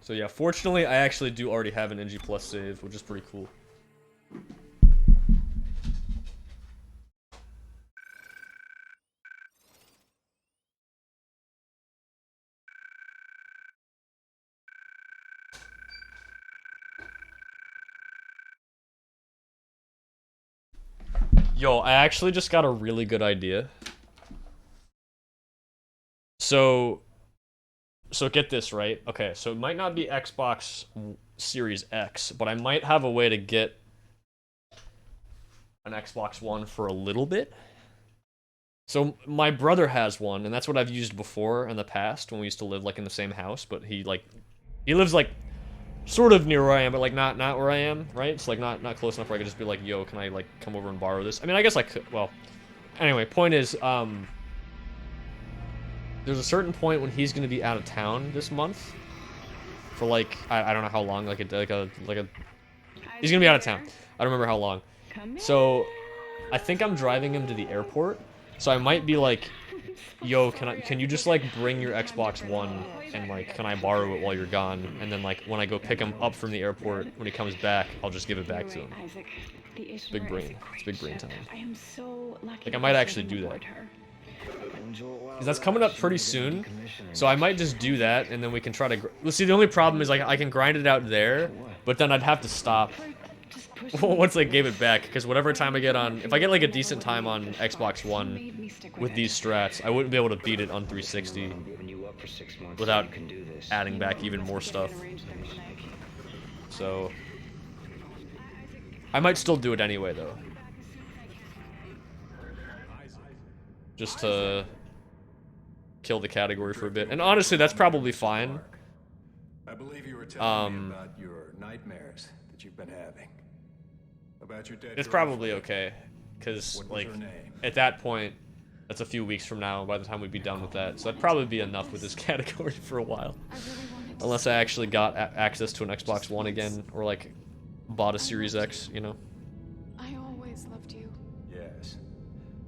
So yeah, fortunately, I actually do already have an NG Plus save, which is pretty cool. Yo, I actually just got a really good idea. So get this, right? Okay, so it might not be Xbox Series X, but I might have a way to get an Xbox One for a little bit. So my brother has one, and that's what I've used before in the past when we used to live like in the same house, but he lives like sort of near where I am, but like not where I am, right? It's like not close enough where I could just be like, yo, can I like come over and borrow this? I mean, I guess I could. Well, anyway, point is, there's a certain point when he's gonna be out of town this month for like I don't know how long, like a he's gonna be out of town. I don't remember how long. So I think I'm driving him to the airport. So I might be like, yo, can you just like bring your Xbox One and like can I borrow it while you're gone? And then like when I go pick him up from the airport when he comes back, I'll just give it back to him. It's big brain. It's big brain time. Like I might actually do that. Because that's coming up pretty soon. So I might just do that and then we can try to well, see, the only problem is like I can grind it out there, but then I'd have to stop once I gave it back, because whatever time I get on, if I get like a decent time on Xbox One with these strats, I wouldn't be able to beat it on 360 without adding back even more stuff. So I might still do it anyway though, just to kill the category for a bit. And honestly, that's probably fine. I believe you were telling me about your nightmares that you've been having. About your dead It's probably okay, because like at that point, that's a few weeks from now by the time we'd be done with that, so that'd probably be enough with this category for a while, unless I actually got access to an Xbox One again, or like bought a Series X, you know. I always loved you. Yes.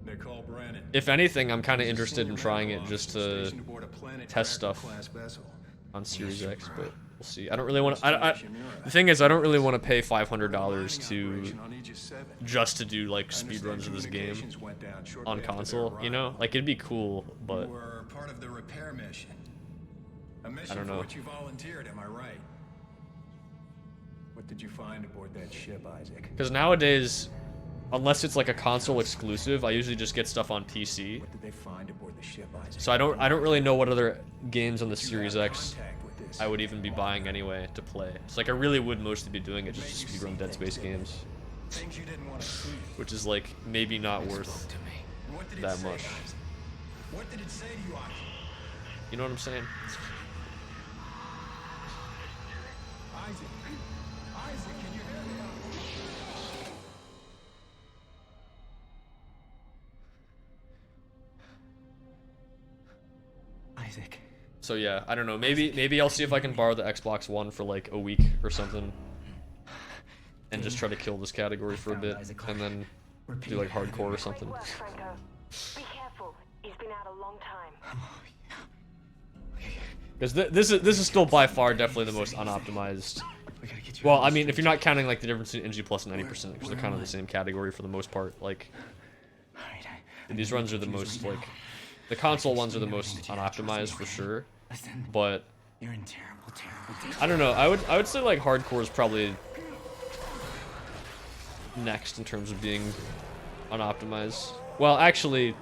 Nicole Brennan. If anything, I'm kind of interested in trying it just to test stuff on Series X, but we'll see. I don't really want to. The thing is, I don't really want to pay $500 to just to do like speedruns of this game on console. You know, like it'd be cool, but part of the repair mission. A mission I don't know. For which you volunteered, am I right? What did you find aboard that ship, Isaac? Because nowadays, unless it's like a console exclusive, I usually just get stuff on PC. What did they find aboard the ship, Isaac? So I don't really know what other games on the Series X I would even be buying anyway to play. It's like I really would mostly be doing it just to speedrun Dead Space games, which is like maybe not worth that much. What did it say to you, Isaac? You know what I'm saying? Isaac, can you hear me? Isaac. So yeah, I don't know. Maybe I'll see if I can borrow the Xbox One for like a week or something, and just try to kill this category for a bit, and then do like hardcore or something. Be careful. He's been out a long time. Because this is still by far definitely the most unoptimized. Well, I mean, if you're not counting like the difference between NG Plus and 90%, because they're kind of the same category for the most part. Like, these runs are the most like, the console ones are the most unoptimized for sure. But You're in terrible. I don't know. I would say like hardcore is probably next in terms of being unoptimized. Well, actually,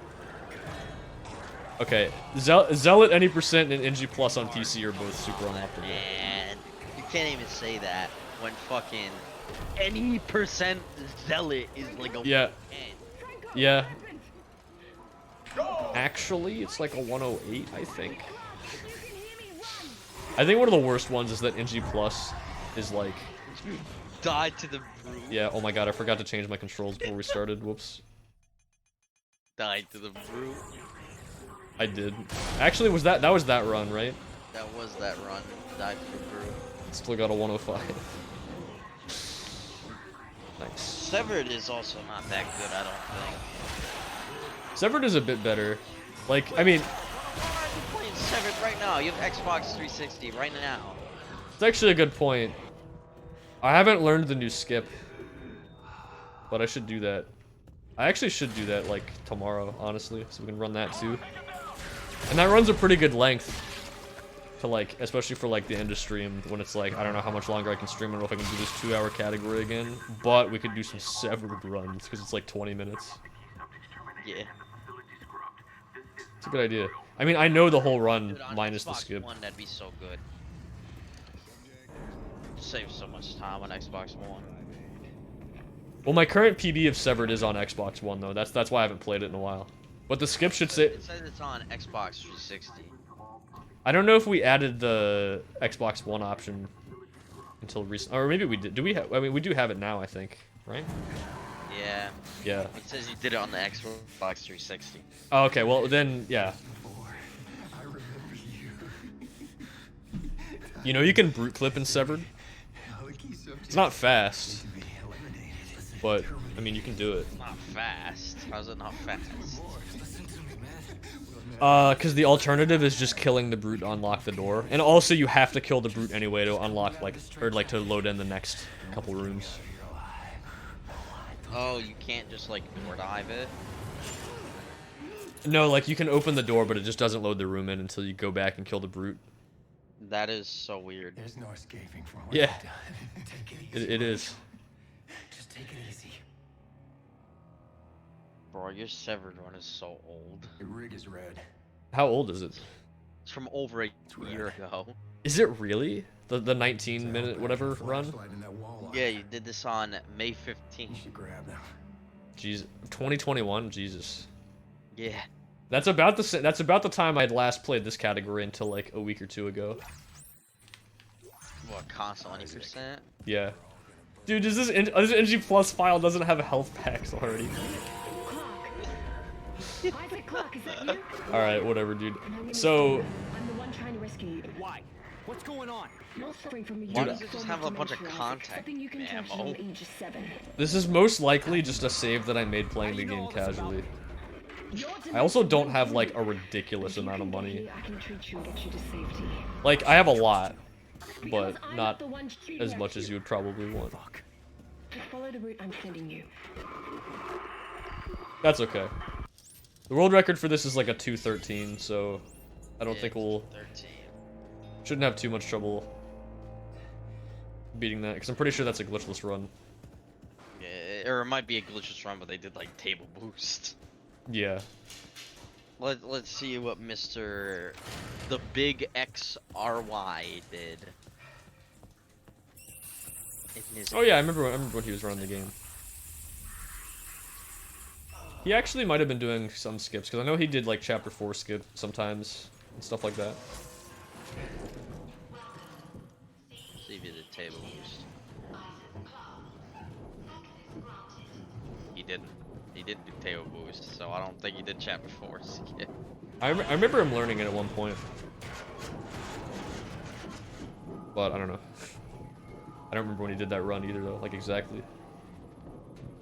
okay, Zealot any percent and NG Plus on PC are both super unoptimal. Man, you can't even say that when fucking any percent Zealot is like a Yeah. 10. Yeah. Actually, it's like a 108, I think. I think one of the worst ones is that NG Plus is like... Died to the brute. Yeah, oh my god, I forgot to change my controls before we started, whoops. Died to the brute. I did. Actually, that was that run, right? That was that run. Died to the brute. Still got a 105. Nice. Severed is also not that good, I don't think. Severed is a bit better. Like, I mean... You're playing Severed right now. You have Xbox 360 right now. It's actually a good point. I haven't learned the new skip, but I should do that. I actually should do that like tomorrow, honestly, so we can run that too. And that runs a pretty good length to like, especially for like the end of stream when it's like, I don't know how much longer I can stream. I don't know if I can do this 2-hour category again, but we could do some severed runs because it's like 20 minutes. Yeah. It's a good idea. I mean, I know the whole run Dude, on minus the Xbox skip. One, that'd be so good. Save so much time on Xbox One. Well, my current PB of Severed is on Xbox One though. That's why I haven't played it in a while. But the skip should say. It says it's on Xbox 360. I don't know if we added the Xbox One option until recent, or maybe we did. Do we have? I mean, we do have it now, I think, right? Yeah. Yeah. It says you did it on the Xbox 360. Oh, okay. Well, then, yeah. You know, you can brute clip in Severed. It's not fast, but I mean, you can do it. Not fast. How's it not fast? Because the alternative is just killing the brute to unlock the door, and also you have to kill the brute anyway to unlock like to load in the next couple rooms. Oh, you can't just like door dive it? No, like you can open the door, but it just doesn't load the room in until you go back and kill the brute. That is so weird. There's no escaping from what Yeah, I've done. Take it easy. it is. Just take it easy. Bro, your Severed one is so old. Your rig is red. How old is it? It's from over a year ago. Is it really? The 19-minute whatever run? Flashlight in that wall Yeah, you did this on May 15th. You should grab them. Jeez, 2021. Jesus. Yeah. That's about the time I'd last played this category until like a week or two ago. What, console 20%? Yeah. Dude, this NG Plus file doesn't have health packs already. Alright, whatever, dude. So, I'm the one trying to rescue you. Why? What's going on? You're suffering from a Why unique does it just form have a bunch of dementia, contact something you can touch ammo? until age 7. this is most likely just a save that I made playing the game casually. I also don't have like a ridiculous amount of money. I can treat you and get you to safety. Like, I have a lot, but Because I'm not the one to as much as you would probably want. Just follow the route I'm sending you. That's okay. The world record for this is like a 2:13, so I don't think we'll 13. shouldn't have too much trouble beating that, because I'm pretty sure that's a glitchless run. Yeah, or it might be a glitchless run, but they did like table boost. Yeah. Let's see what Mr. The Big XRY did. In his Oh yeah, I remember when he was running the game. He actually might have been doing some skips, because I know he did like chapter 4 skip sometimes and stuff like that. See if he did table boost. He didn't. He didn't do table boost, so I don't think he did chapter 4 skip. I remember him learning it at one point. But I don't know. I don't remember when he did that run either though, like exactly. It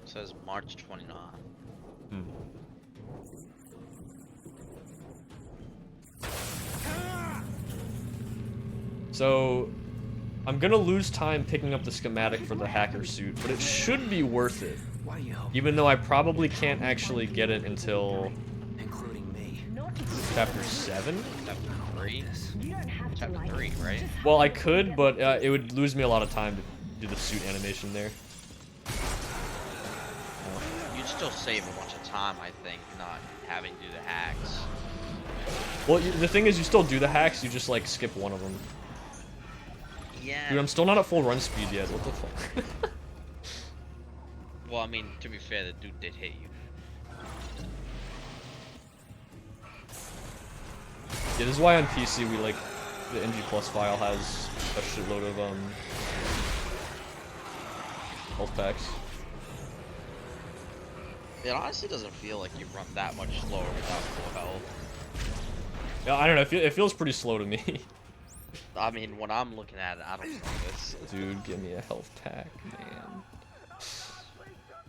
says March 29. Hmm. So, I'm gonna lose time picking up the schematic for the hacker suit, but it should be worth it. Why do you help? Even though I probably can't actually get it until Including me. chapter 7? Chapter 3? You don't have to Chapter like 3, right? Well, I could, but it would lose me a lot of time to do the suit animation there. You'd still save a bunch of time, I think, not having to do the hacks. Well, the thing is, you still do the hacks, you just like skip one of them. Yeah. Dude, I'm still not at full run speed yet, what the fuck? Well, I mean, to be fair, the dude did hit you. Yeah, this is why on PC we like, the NG Plus file has a shitload of health packs. It honestly doesn't feel like you run that much slower without full health. Yeah, I don't know, it feels pretty slow to me. I mean, when I'm looking at it, I don't know this. Dude, give me a health pack, man.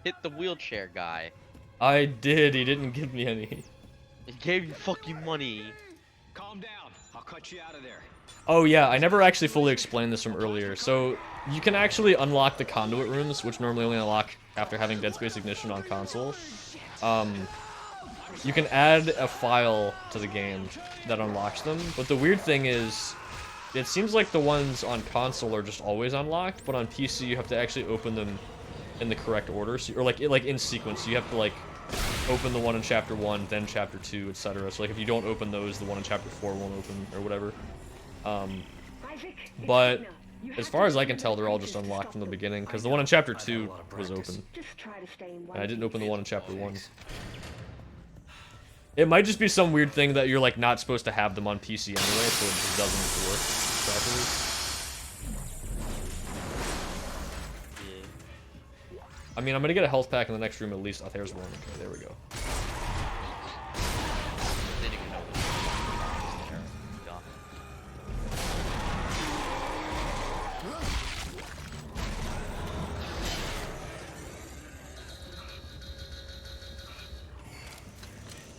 Hit the wheelchair guy. I did, he didn't give me any. He gave you fucking money. Calm down. I'll cut you out of there. Oh yeah, I never actually fully explained this from earlier. So you can actually unlock the conduit rooms, which normally only unlock after having Dead Space Ignition on console. You can add a file to the game that unlocks them, but the weird thing is, it seems like the ones on console are just always unlocked, but on PC you have to actually open them in the correct order, so, or like in sequence. So you have to like open the one in Chapter 1, then Chapter 2, etc. So like if you don't open those, the one in Chapter 4 won't open, or whatever. But as far as I can tell, they're all just unlocked from the beginning, because the one in Chapter 2 was open. And I didn't open the one in Chapter 1. It might just be some weird thing that you're like not supposed to have them on PC anyway, so it just doesn't work properly. I mean, I'm gonna get a health pack in the next room at least. Oh, there's one. Okay, there we go.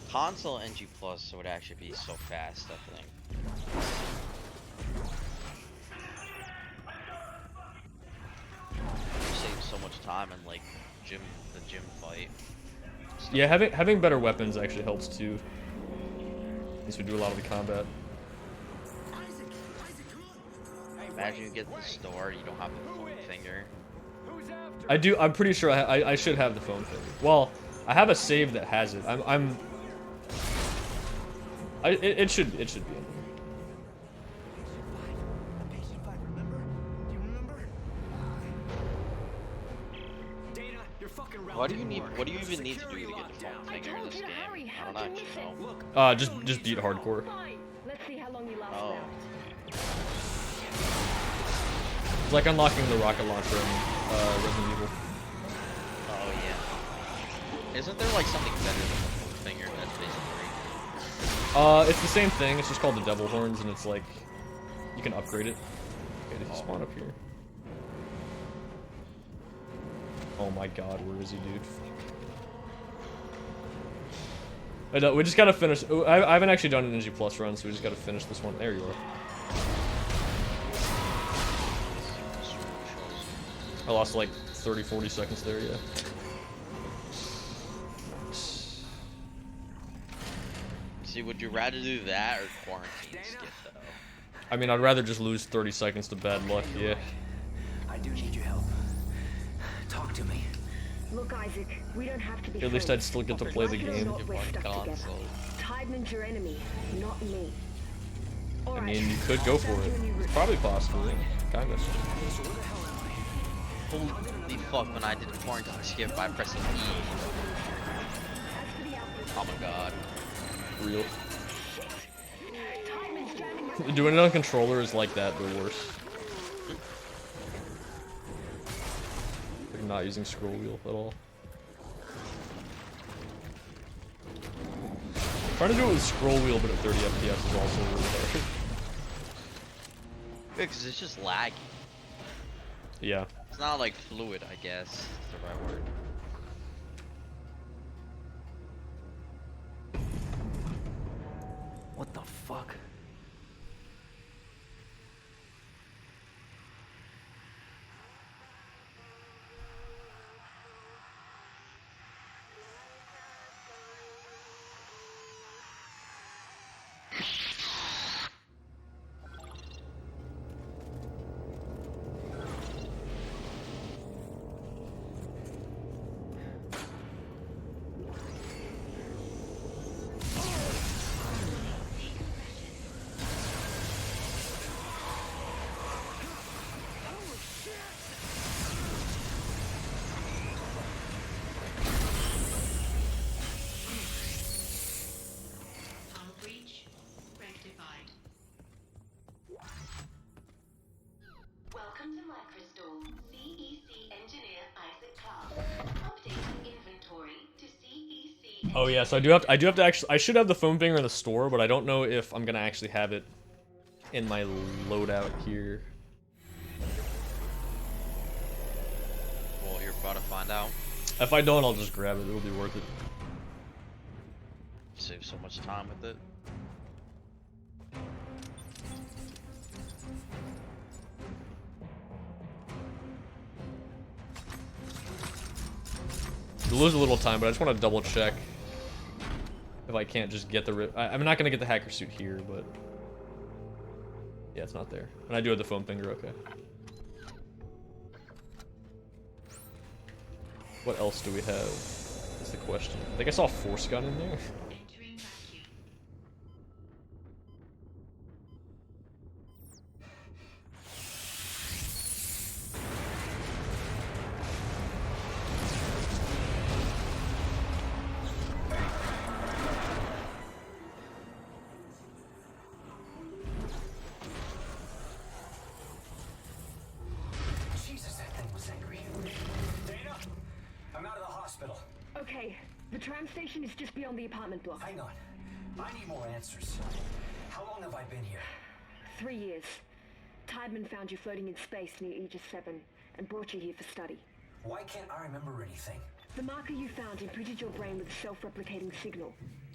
Console NG Plus would actually be so fast, I think. Save so much time in like the gym fight. Yeah, having better weapons actually helps too. Since we do a lot of the combat. Imagine you get to the store, you don't have the phone finger. I do. I'm pretty sure I should have the phone finger. Well, I have a save that has it. It should be in there. What do you need? What do you even need to do to get the phone finger in this game? I don't actually know. Just beat hardcore. Let's see how long you last Oh. left. It's like unlocking the rocket launcher in Resident Evil. Oh yeah. Isn't there like something better than the phone finger in Dead Space 3? It's the same thing. It's just called the Devil Horns, and it's like you can upgrade it. Okay, did he spawn up here? Oh my god, where is he, dude? We just gotta finish. I haven't actually done an NG Plus run, so we just gotta finish this one. There you are. I lost like 30-40 seconds there, yeah. See, would you rather do that or quarantine skip though? I mean, I'd rather just lose 30 seconds to bad luck, yeah. I do need your help. Talk to me. Look, Isaac, we don't have to be At least I'd still get to play the game. Give one console. Tideman's your enemy, not me. I mean, you could go for it. It's probably possible, yeah. Kind of. Holy fuck, when I did the quarantine skip by pressing E. Oh my god. Real. Doing it on controller is like that, but worse. Like not using scroll wheel at all. Trying to do it with scroll wheel, but at 30 FPS is also really hard. Because it's just laggy. Yeah. It's not like fluid, I guess. Is the right word. What the fuck? Welcome to Microstore. CEC engineer Isaac Clark. Updating inventory to CEC. Oh yeah, so I do have to actually, I should have the foam finger in the store, but I don't know if I'm gonna actually have it in my loadout here. Well, you're about to find out. If I don't, I'll just grab it. It'll be worth it. Save so much time with it. We lose a little time, but I just want to double check if I can't just get the I'm not gonna get the hacker suit here, but yeah, it's not there. And I do have the foam finger. Okay. What else do we have? That's the question. I think I saw a force gun in there. Jesus, that thing was angry. Dana, I'm out of the hospital. Okay, the tram station is just beyond the apartment block. Hang on. I need more answers. How long have I been here? 3 years. Tideman found you floating in space near Aegis 7 and brought you here for study. Why can't I remember anything? The marker you found imprinted your brain with a self-replicating signal.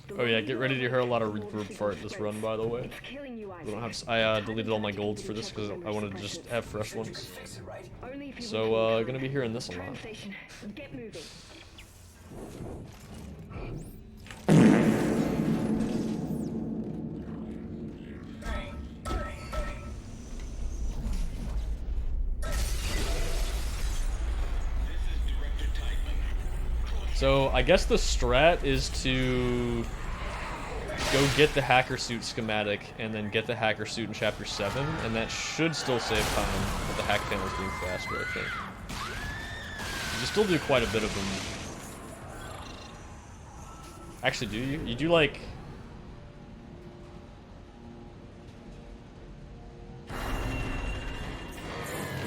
The Oh yeah, longer get you ready to hear a lot of the more the reverb signal for this spreads. run, by the way. It's killing you, I don't Isaac. have. I deleted all my golds for this because I wanted to just have fresh ones. Fix it, right? Only if you So want to gonna be hearing this a Tram lot. station, get moving. So I guess the strat is to go get the hacker suit schematic and then get the hacker suit in chapter 7, and that should still save time with the hack panels being faster, I think. You still do quite a bit of them. Actually, do you? You do like...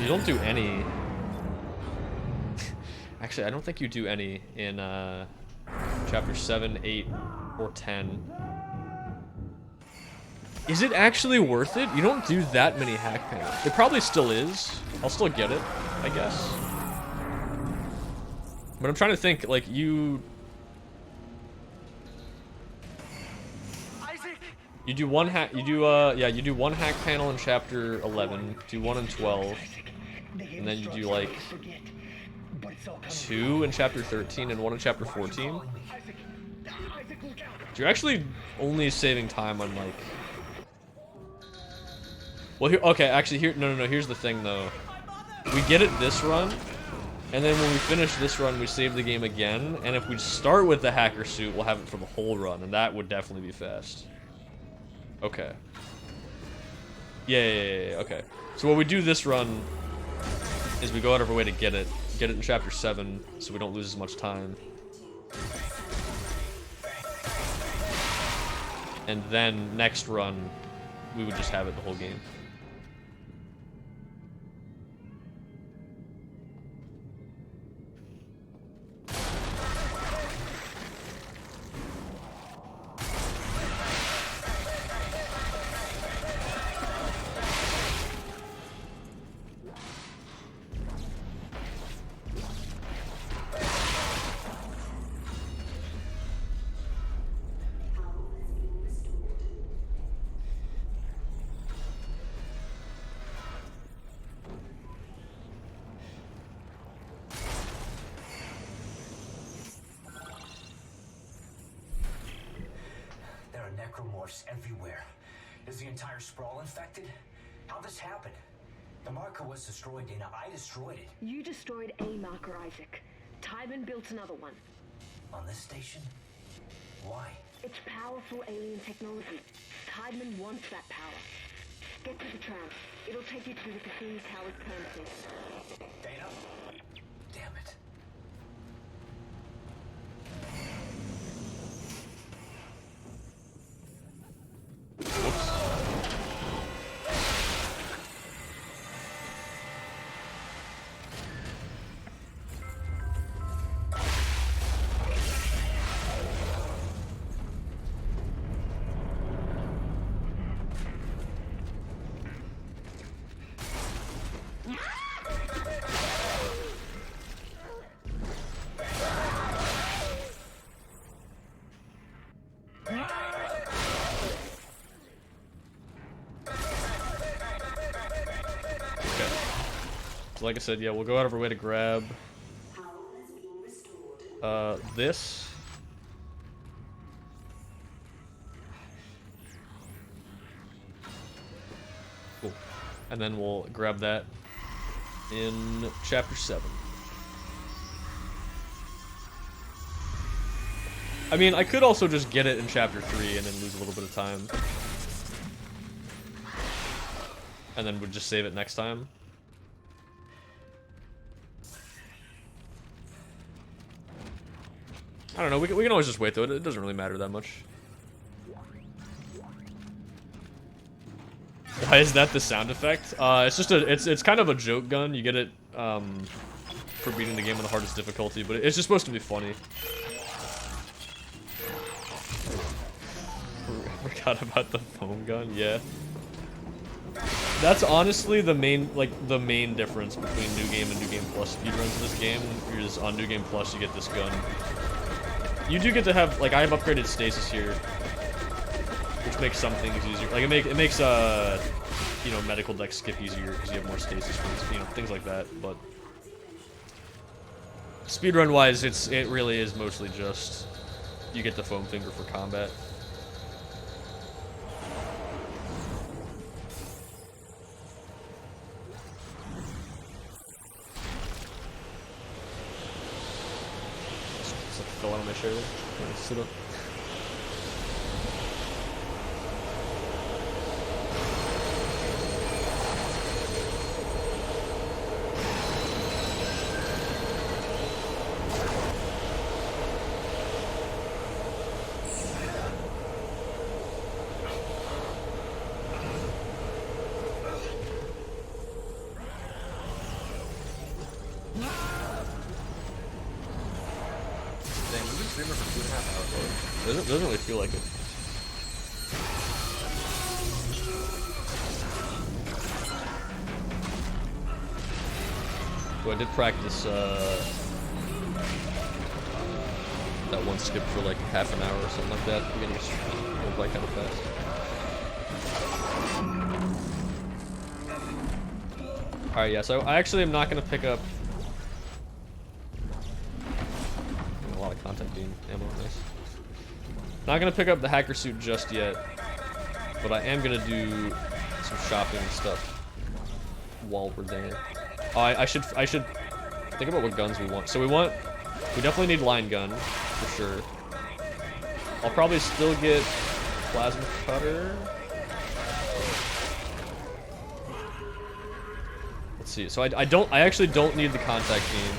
You don't do any... Actually, I don't think you do any in chapter 7, 8, or 10. Is it actually worth it? You don't do that many hack panels. It probably still is. I'll still get it, I guess. But I'm trying to think, like, you... You do one hack, yeah, you do one hack panel in chapter 11, do one in 12, and then you do, like, 2 in chapter 13 and 1 in chapter 14. You're actually only saving time on, like... Well, here, okay, actually, here, no, here's the thing, though. We get it this run, and then when we finish this run, we save the game again, and if we start with the hacker suit, we'll have it for the whole run, and that would definitely be fast. Okay. Yeah, okay. So what we do this run is we go out of our way to get it in chapter 7, so we don't lose as much time. And then next run, we would just have it the whole game. There are necromorphs everywhere. Is the entire sprawl infected? How'd this happen? The marker was destroyed, Dana. I destroyed it. You destroyed a marker, Isaac. Tideman built another one. On this station? Why? It's powerful alien technology. Tideman wants that power. Get to the tram. It'll take you to the Cassini Tower's premises. Dana? Damn it. So like I said, yeah, we'll go out of our way to grab this. Cool. And then we'll grab that in chapter 7. I mean, I could also just get it in chapter 3 and then lose a little bit of time. And then we'd just save it next time. I don't know, we can always just wait though, it doesn't really matter that much. Why is that the sound effect? It's just it's kind of a joke gun. You get it for beating the game on the hardest difficulty, but it's just supposed to be funny. Forgot about the foam gun, yeah. That's honestly the main difference between New Game and New Game Plus speedruns in this game. Is on New Game Plus you get this gun. You do get to have, like, I have upgraded stasis here, which makes some things easier. Like, it makes you know, medical deck skip easier because you have more stasis points, you know, things like that. But speedrun wise, it really is mostly just you get the foam finger for combat. Fell out of my chair there. Sit up. Doesn't really feel like it. So I did practice that one skip for like half an hour or something like that. Beginning of stream. It went by kind of fast. Alright, yeah, so I actually am not gonna pick up a lot of content being ammo, nice. Not gonna pick up the hacker suit just yet, but I am gonna do some shopping and stuff while we're there. I should think about what guns we want. So we definitely need line gun for sure. I'll probably still get plasma cutter. Let's see. So I actually don't need the contact beam.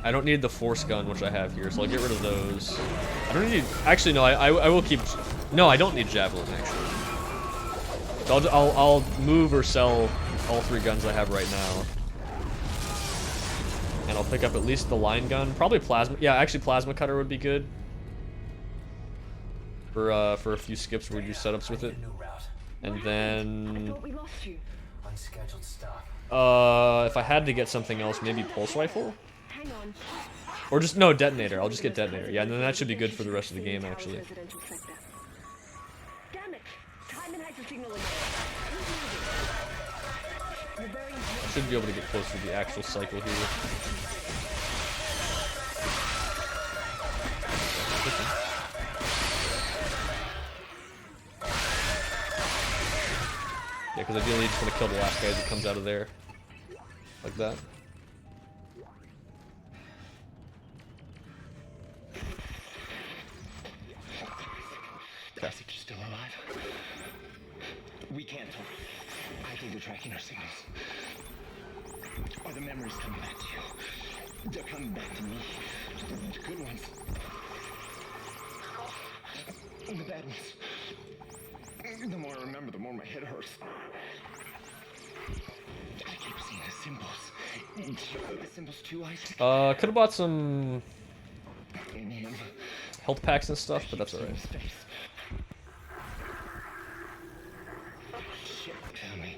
I don't need the force gun, which I have here, so I'll get rid of those. I don't need... Actually, no, I will keep... No, I don't need javelin, actually. So I'll move or sell all 3 guns I have right now. And I'll pick up at least the line gun. Probably plasma... Yeah, actually, plasma cutter would be good. For a few skips where we do setups with it. And then... Unscheduled stop. If I had to get something else, maybe pulse rifle? Or just, no, detonator. I'll just get detonator. Yeah, and then that should be good for the rest of the game, actually. I should be able to get close to the actual cycle here. Yeah, because ideally you just want to kill the last guy as he comes out of there. Like that. Basic, you're still alive. We can't talk. I think they're tracking our signals. Are the memories coming back to you? They're coming back to me. The good ones. And the bad ones. The more I remember, the more my head hurts. I keep seeing the symbols. The symbols too, Isaac. Could have bought some In him. health packs and stuff, but that's alright. Shit, found me.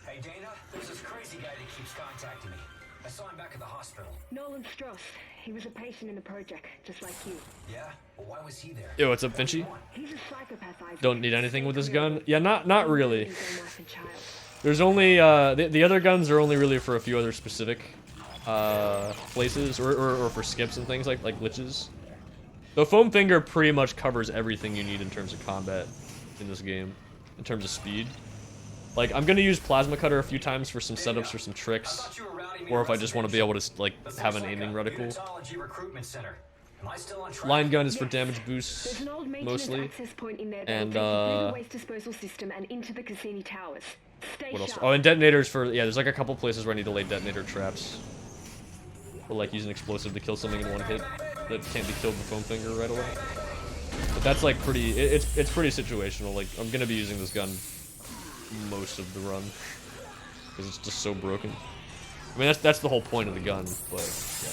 Hey, Dana, there's this crazy guy that keeps contacting me. I saw him back at the hospital. Nolan Strauss. He was a patient in the project, just like you. Yeah? Well, why was he there? Yo, what's up, Finchy? He's a psychopath, Isaac. Don't need anything with this gun? Yeah, not really. His own wife and child. There's only the other guns are only really for a few other specific places or for skips and things like glitches. The foam finger pretty much covers everything you need in terms of combat in this game, in terms of speed. Like, I'm gonna use plasma cutter a few times for some setups or some tricks, or if I just want to be able to like have an aiming reticle. Line gun is for damage boosts There's an old maintenance mostly. access point in there that And, will take you through the waste disposal system and into the Cassini towers. Stay What else? sharp. Oh, and detonators for yeah. There's like a couple places where I need to lay detonator traps, or like use an explosive to kill something in one hit that can't be killed with foam finger right away. But that's like pretty. It's pretty situational. Like I'm gonna be using this gun most of the run because it's just so broken. I mean that's the whole point of the gun, but yeah.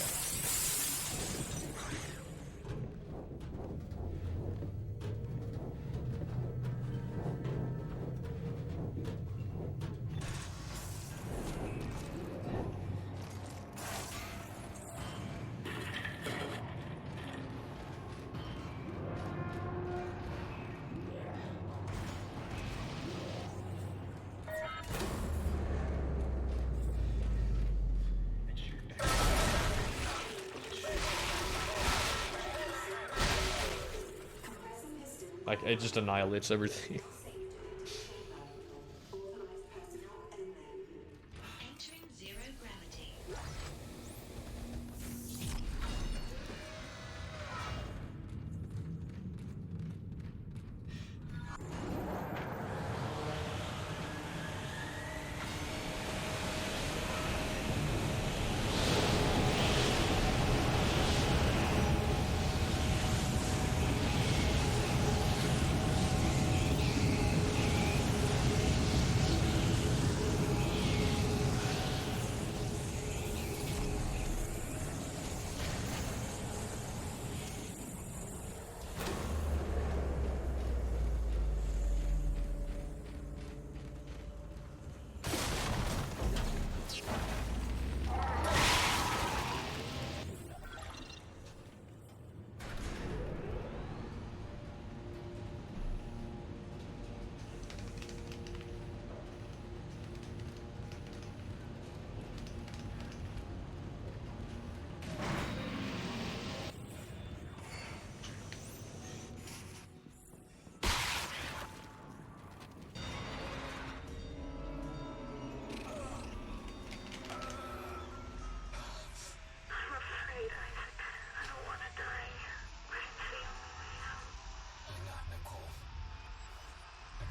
Like it just annihilates everything. Entering zero gravity.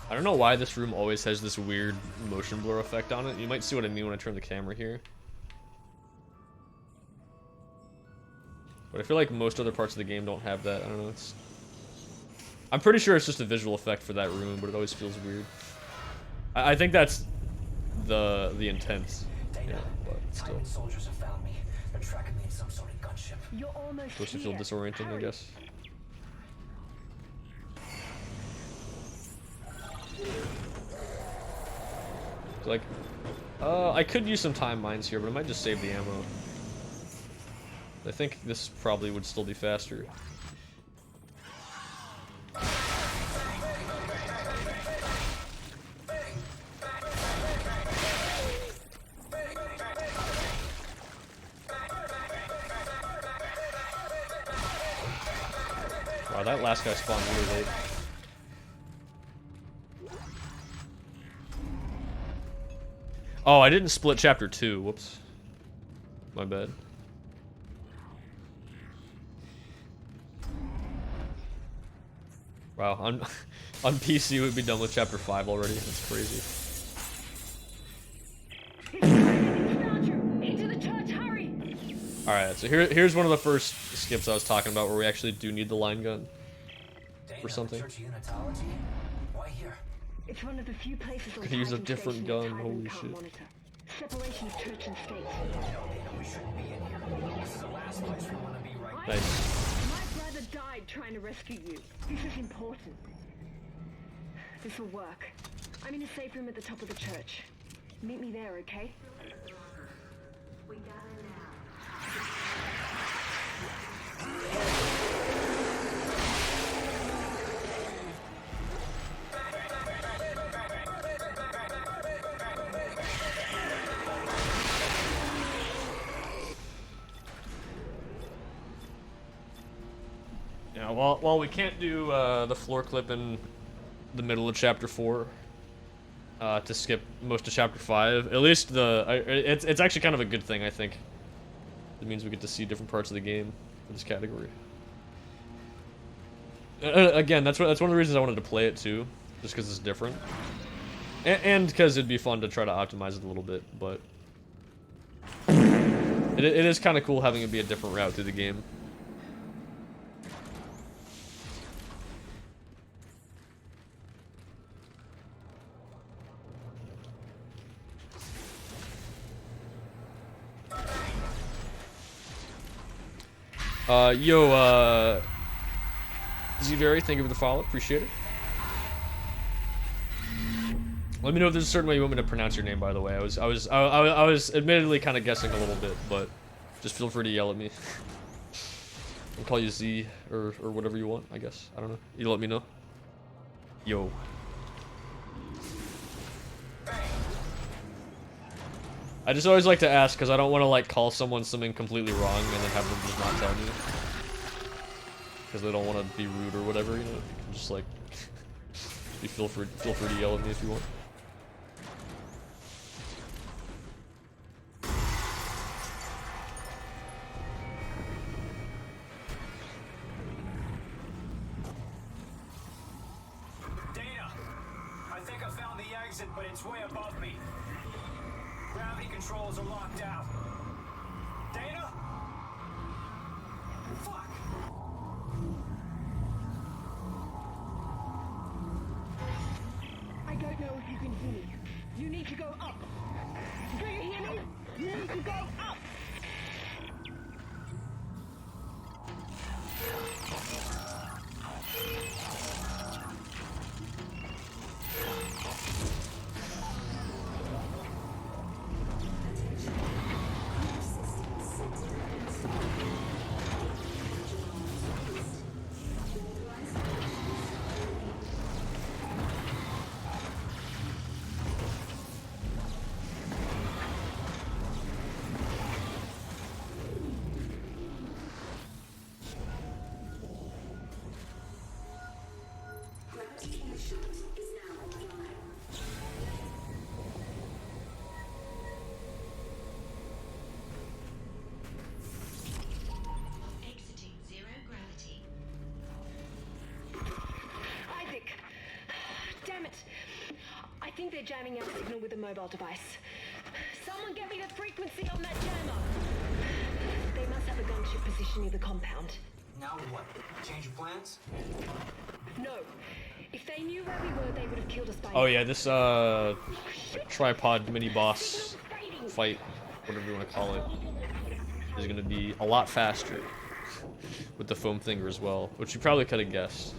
I don't know why this room always has this weird motion blur effect on it. You might see what I mean when I turn the camera here. But I feel like most other parts of the game don't have that. I don't know. I'm pretty sure it's just a visual effect for that room, but it always feels weird. I think that's the intent. Yeah, but still. Soldiers have found me. They're tracking me in some sort of gunship. You're almost Supposed to feel here. disorienting, I Hurry. guess. Like, I could use some time mines here, but I might just save the ammo. I think this probably would still be faster. Wow, that last guy spawned really late. Oh, I didn't split chapter 2. Whoops. My bad. Wow, on PC we'd be done with chapter 5 already. That's crazy. Into the church, hurry! Alright, so here's one of the first skips I was talking about where we actually do need the line gun for something. Why here? It's one of the few places on Could use a Titan different Station gun, that Titan holy can't shit. monitor. Separation of church and state. We shouldn't be in here. This is the last place we want to be right now. Nice. My brother died trying to rescue you. This is important. This will work. I'm in a safe room at the top of the church. Meet me there, okay? Yeah, well, we can't do the floor clip in the middle of chapter 4 to skip most of chapter 5. At least it's actually kind of a good thing, I think. It means we get to see different parts of the game for this category. Again, that's one of the reasons I wanted to play it too, just because it's different, and because it'd be fun to try to optimize it a little bit. But it is kind of cool having it be a different route through the game. Yo, Z-Very, thank you for the follow, appreciate it. Let me know if there's a certain way you want me to pronounce your name, by the way. I was admittedly kind of guessing a little bit, but just feel free to yell at me. I'll call you Z, or whatever you want, I guess. I don't know. You let me know. Yo. I just always like to ask, because I don't want to, like, call someone something completely wrong and then have them just not tell me. Because they don't want to be rude or whatever, you know? Just, like, feel free to yell at me if you want. Dana, I think I found the exit, but it's way above me. Gravity controls are locked out. Dana? Fuck! I don't know if you can hear me. You need to go up. Do you hear me? You need to go up. Exiting zero gravity. Isaac! Damn it! I think they're jamming our signal with a mobile device. Someone get me the frequency on that jammer! They must have a gunship position near the compound. Now what? Change of plans? No. If they knew where we were, they would have killed us by Oh now. yeah, this like, tripod mini boss fight, whatever you want to call it, is gonna be a lot faster with the foam finger as well, which you probably could have guessed.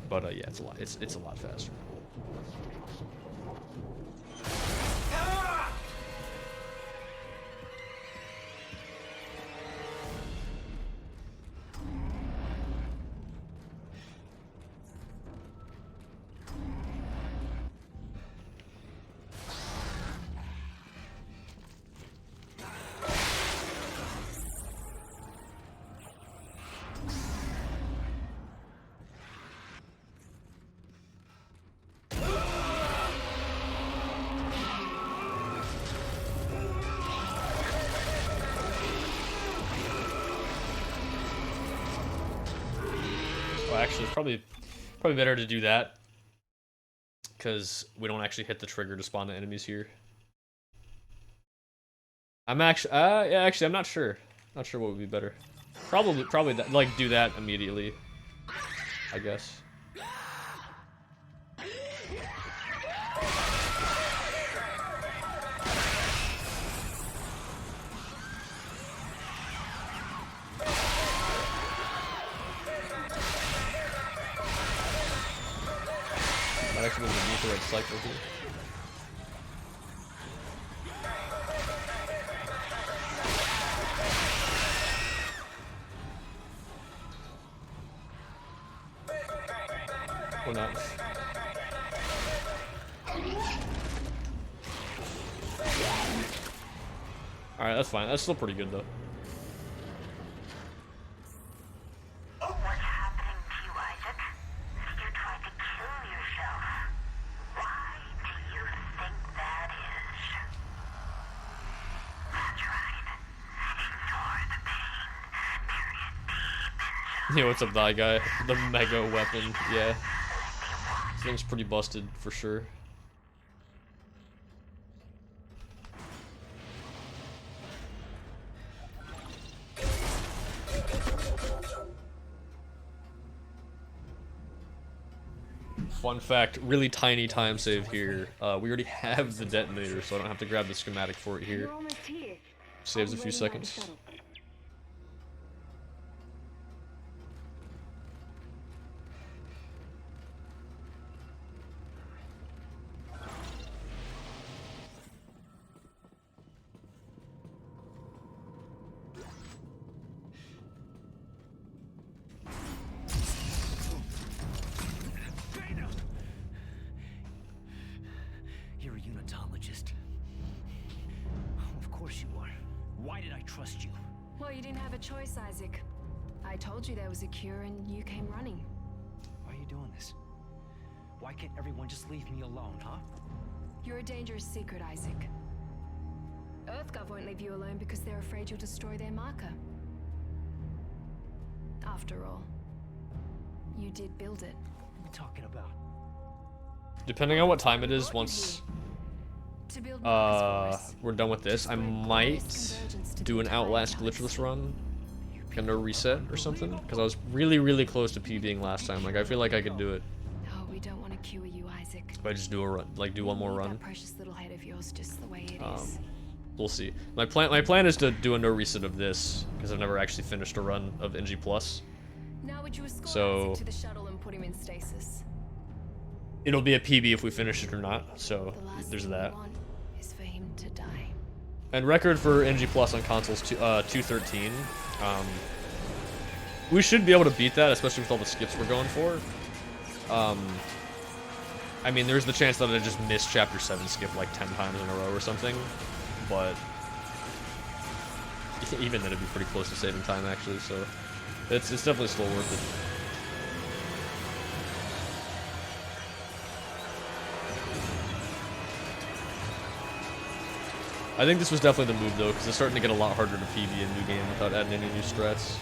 But yeah, it's a lot faster. Well, actually, it's probably better to do that, because we don't actually hit the trigger to spawn the enemies here. I'm actually, yeah, actually, I'm not sure. Not sure what would be better. Probably that, like, do that immediately, I guess. Might actually be the right cycle here. Or not. Alright, that's fine. That's still pretty good, though. What's happening to you, Isaac? You tried to kill yourself. Why do you think that is? That's right. Ignore the pain. Bury it deep inside. Yeah, what's up, that guy? The mega weapon. Yeah. This thing's pretty busted, for sure. Fun fact, really tiny time save here. We already have the detonator, so I don't have to grab the schematic for it here. You're almost here. Saves a I'll few be waiting at the seconds. shuttle. You're a unitologist. Of course you are. Why did I trust you? Well, you didn't have a choice, Isaac. I told you there was a cure and you came running. Why are you doing this? Why can't everyone just leave me alone, huh? You're a dangerous secret, Isaac. EarthGov won't leave you alone because they're afraid you'll destroy their marker. After all, you did build it. What are we talking about? Depending on what time it is, once To build markers for us. we're done with this, I might do an Outlast glitchless run, kind of reset or something, because I was really, really close to PBing last time. Like, I feel like I could do it Oh, we don't want to cure you, Isaac. if I just do a run, like do one more Leave run. That precious little head of yours just the way it is. We'll see. My plan is to do a no reset of this, because I've never actually finished a run of NG+. Now would you escort So- Isaac to the shuttle and put him in stasis? It'll be a PB if we finish it or not, so The last there's thing we that. want is for him to die. And record for NG Plus on consoles 213. We should be able to beat that, especially with all the skips we're going for. I mean, there's the chance that I just missed Chapter 7 skip like 10 times in a row or something, but even then it'd be pretty close to saving time actually, so it's definitely still worth it. I think this was definitely the move though, because it's starting to get a lot harder to PB in new game without adding any new strats.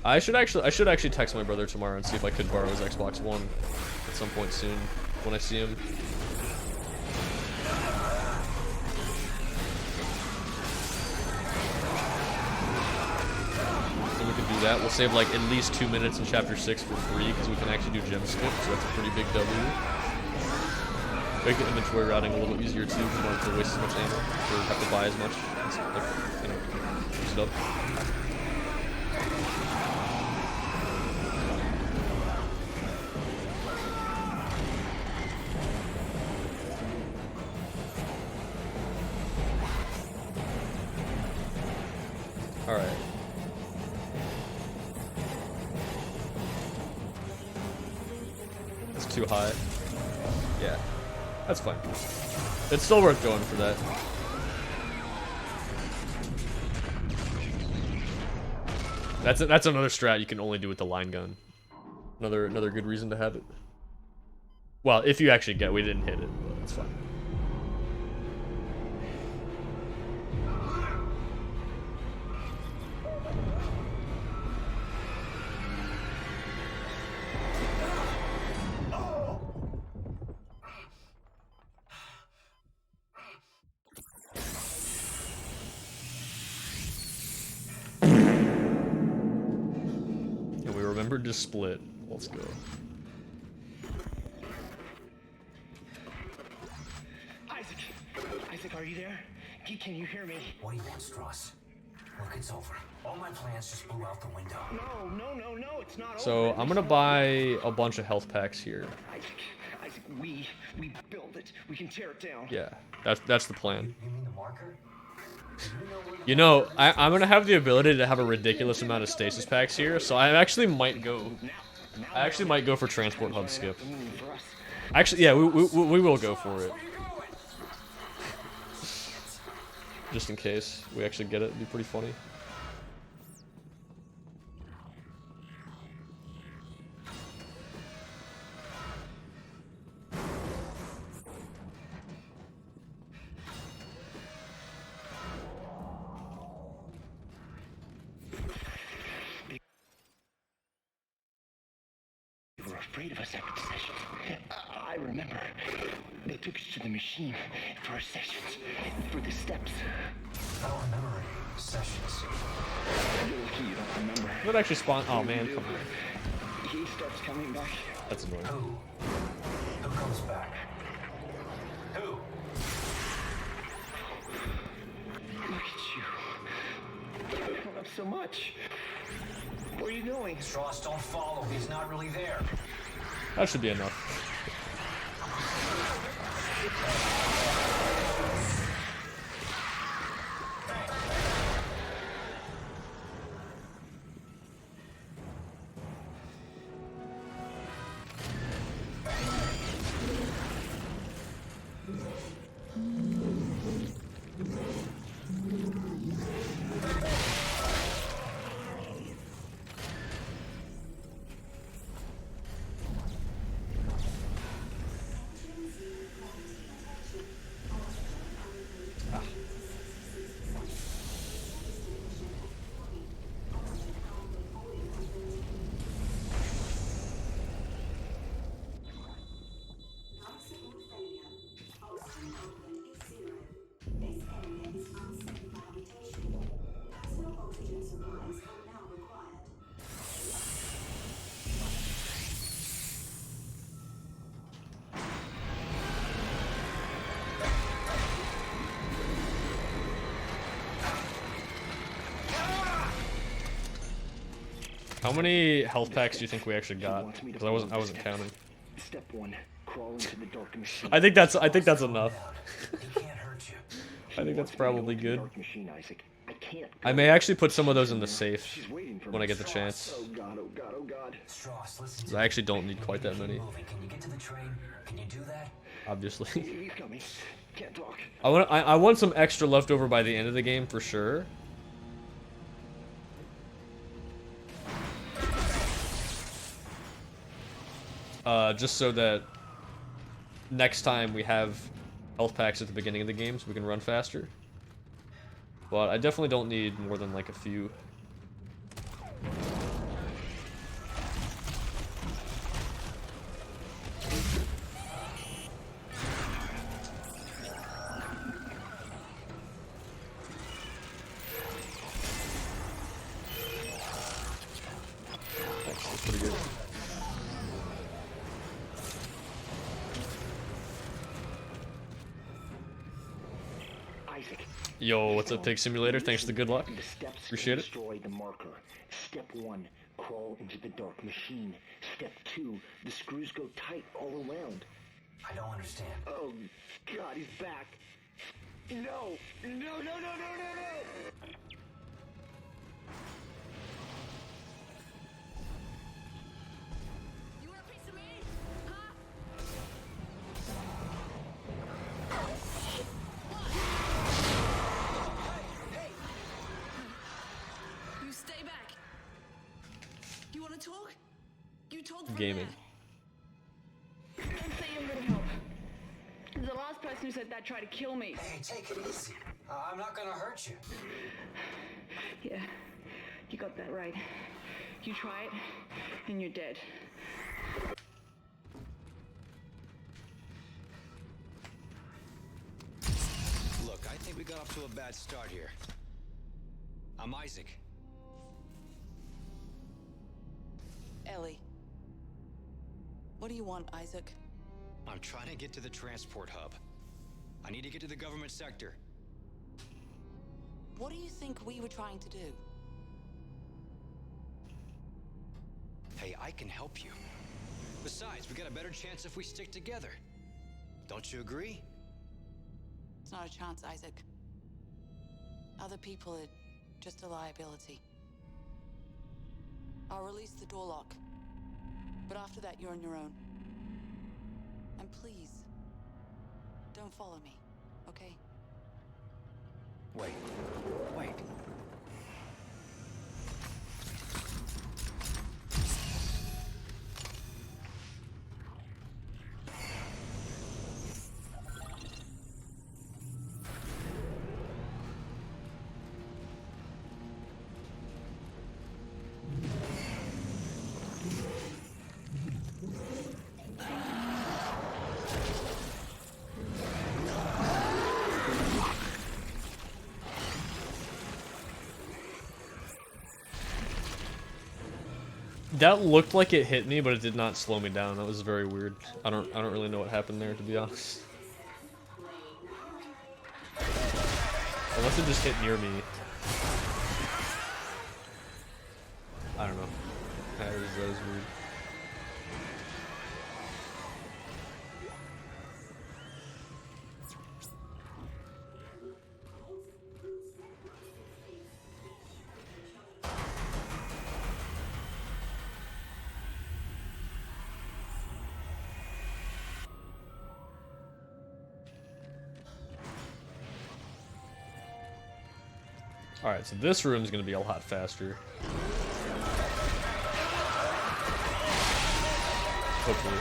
I should actually text my brother tomorrow and see if I could borrow his Xbox One at some point soon when I see him. So we can do that. We'll save like at least 2 minutes in Chapter 6 for free because we can actually do gem skip, so that's a pretty big W. Make the inventory routing a little easier too, because you don't have to waste as much ammo or have to buy as much. Like, you know, stuff. All right. It's too high. Yeah. That's fine. It's still worth going for that. That's another strat you can only do with the line gun. Another good reason to have it. Well, if you actually get, we didn't hit it, but it's fine. And we remembered to split. Let's go. Isaac, are you there? Can you hear me? What do you want, Strauss? Look, it's over. All my plans just blew out the window. No, it's not So over. I'm gonna buy a bunch of health packs here. Isaac, we build it. We can tear it down. Yeah, that's the plan. You mean the marker? You know, I'm gonna have the ability to have a ridiculous amount of stasis packs here, so I actually might go for transport hub skip. Actually, yeah, we will go for it. just in case we actually get it. It'd be pretty funny. They were afraid of us after sessions. I remember. They took us to the machine for our sessions, for the steps. I don't remember any sessions. You're lucky you don't remember. That actually spawn. Oh man, come on. He starts coming back. That's annoying. Who comes back? Who? Look at you. Come up so much. What are you doing? Strauss, don't follow. He's not really there. That should be enough. How many health packs do you think we actually got? Because I wasn't counting. Step 1, crawl into the dark machine. I think that's enough. He can't hurt you. I think that's probably good. Dark machine, Isaac. I can't. I may actually put some of those in the safe when I get the chance. Oh god, oh god, oh god. Strauss, listen 'Cause to I actually don't need quite that many. moving. Can you get to the train? Can you do that? Obviously. He's coming. Can't talk. I want some extra left over by the end of the game for sure. Just so that next time we have health packs at the beginning of the game so we can run faster. But I definitely don't need more than like a few. That's pretty good. Isaac. Yo, what's up, Pig Simulator? Thanks for the good luck. The steps Appreciate it. destroy the marker. Step 1, crawl into the dark machine. Step 2, the screws go tight all around. I don't understand. Oh god, he's back. No! No, no, no, no, no, no! You want a piece of me? Huh? You stay back. You want to talk? You talk from Gaming. Don't say you're here to help. The last person who said that tried to kill me. Hey, take it easy. I'm not gonna hurt you. Yeah, you got that right. You try it, and you're dead. Look, I think we got off to a bad start here. I'm Isaac. Ellie. What do you want, Isaac? I'm trying to get to the transport hub. I need to get to the government sector. What do you think we were trying to do? Hey, I can help you. Besides, we got a better chance if we stick together. Don't you agree? It's not a chance, Isaac. Other people are just a liability. I'll release the door lock. But after that, you're on your own. And please, don't follow me, okay? Wait. Wait. That looked like it hit me, but it did not slow me down. That was very weird. I don't really know what happened there, to be honest. Unless it just hit near me. I don't know. That was weird. Alright, so this room's gonna be a lot faster. Hopefully.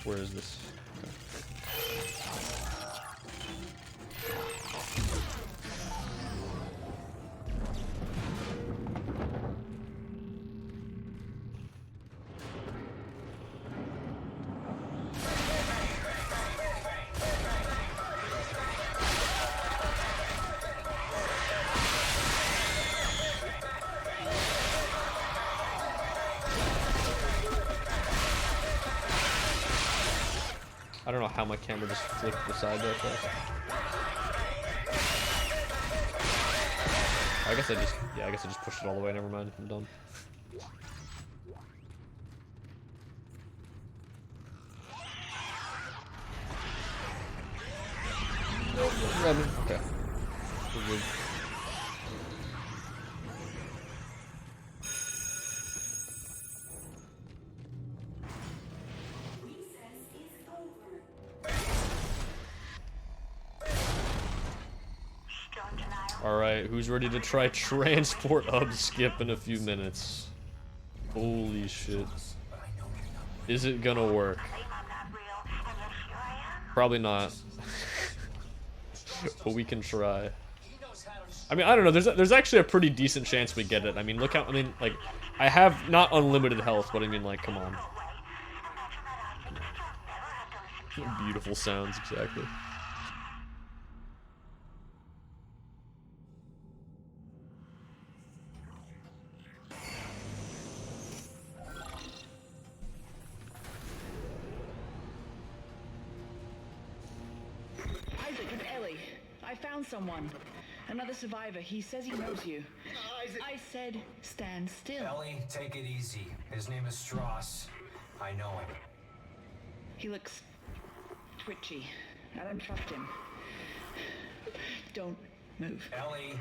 Where is this? I don't know how my camera just flipped the side that fast. I guess I just pushed it all the way. Never mind. I'm done. Okay. We're good. Alright, who's ready to try transport up skip in a few minutes? Holy shit. Is it gonna work? Probably not. But we can try. I mean, I don't know, there's actually a pretty decent chance we get it. I mean, look how, like, I have not unlimited health, but I mean, like, come on. Beautiful sounds, exactly. Isaac, it's Ellie. I found someone. Another survivor. He says he knows you. Isaac. I said, stand still. Ellie, take it easy. His name is Strauss. I know him. He looks twitchy. I don't trust him. Don't move. Ellie,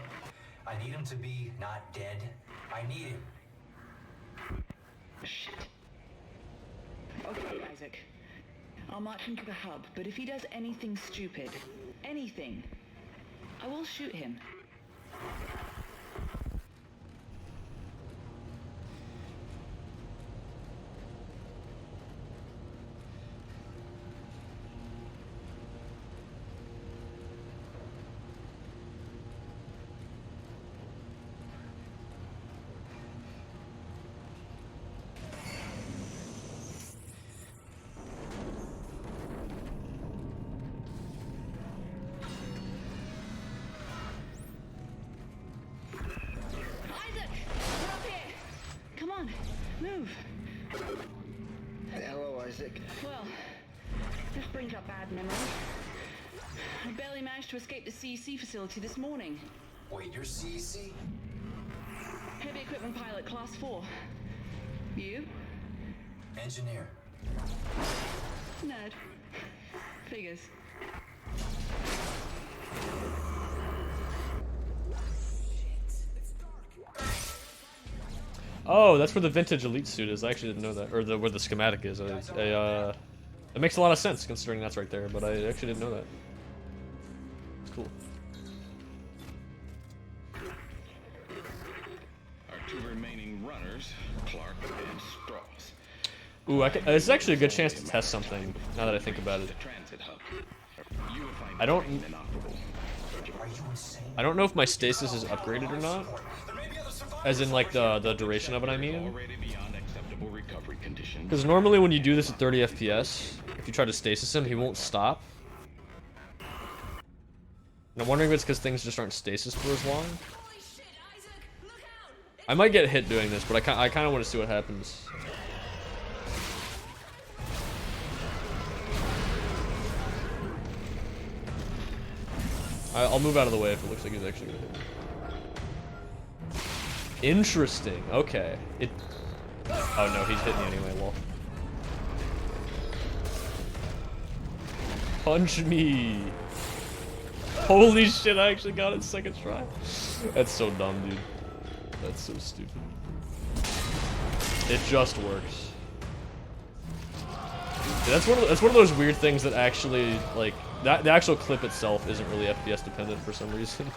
I need him to be not dead. I need him. Shit. Okay, Isaac. I'll march him to the hub, but if he does anything stupid, anything, I will shoot him. Move. Hello, Isaac. Well, this brings up bad memories. I barely managed to escape the CEC facility this morning. Wait, you're CEC? Heavy equipment pilot, class 4. You? Engineer. Nerd. Figures. Oh, that's where the vintage elite suit is. I actually didn't know that, or where the schematic is. It makes a lot of sense considering that's right there, but I actually didn't know that. It's cool. Our two remaining runners, Clark and Strauss. Ooh, it's actually a good chance to test something. Now that I think about it, I don't know if my stasis is upgraded or not. As in, like, the duration of it, I mean. Because normally when you do this at 30 FPS, if you try to stasis him, he won't stop. And I'm wondering if it's because things just aren't stasis for as long. I might get hit doing this, but I kind of want to see what happens. I'll move out of the way if it looks like he's actually gonna hit me. Interesting. Okay. Oh no, he's hitting me anyway. Well. Punch me. Holy shit! I actually got it second try. That's so dumb, dude. That's so stupid. It just works. Yeah, that's one of those weird things that actually, like, the actual clip itself isn't really FPS dependent for some reason.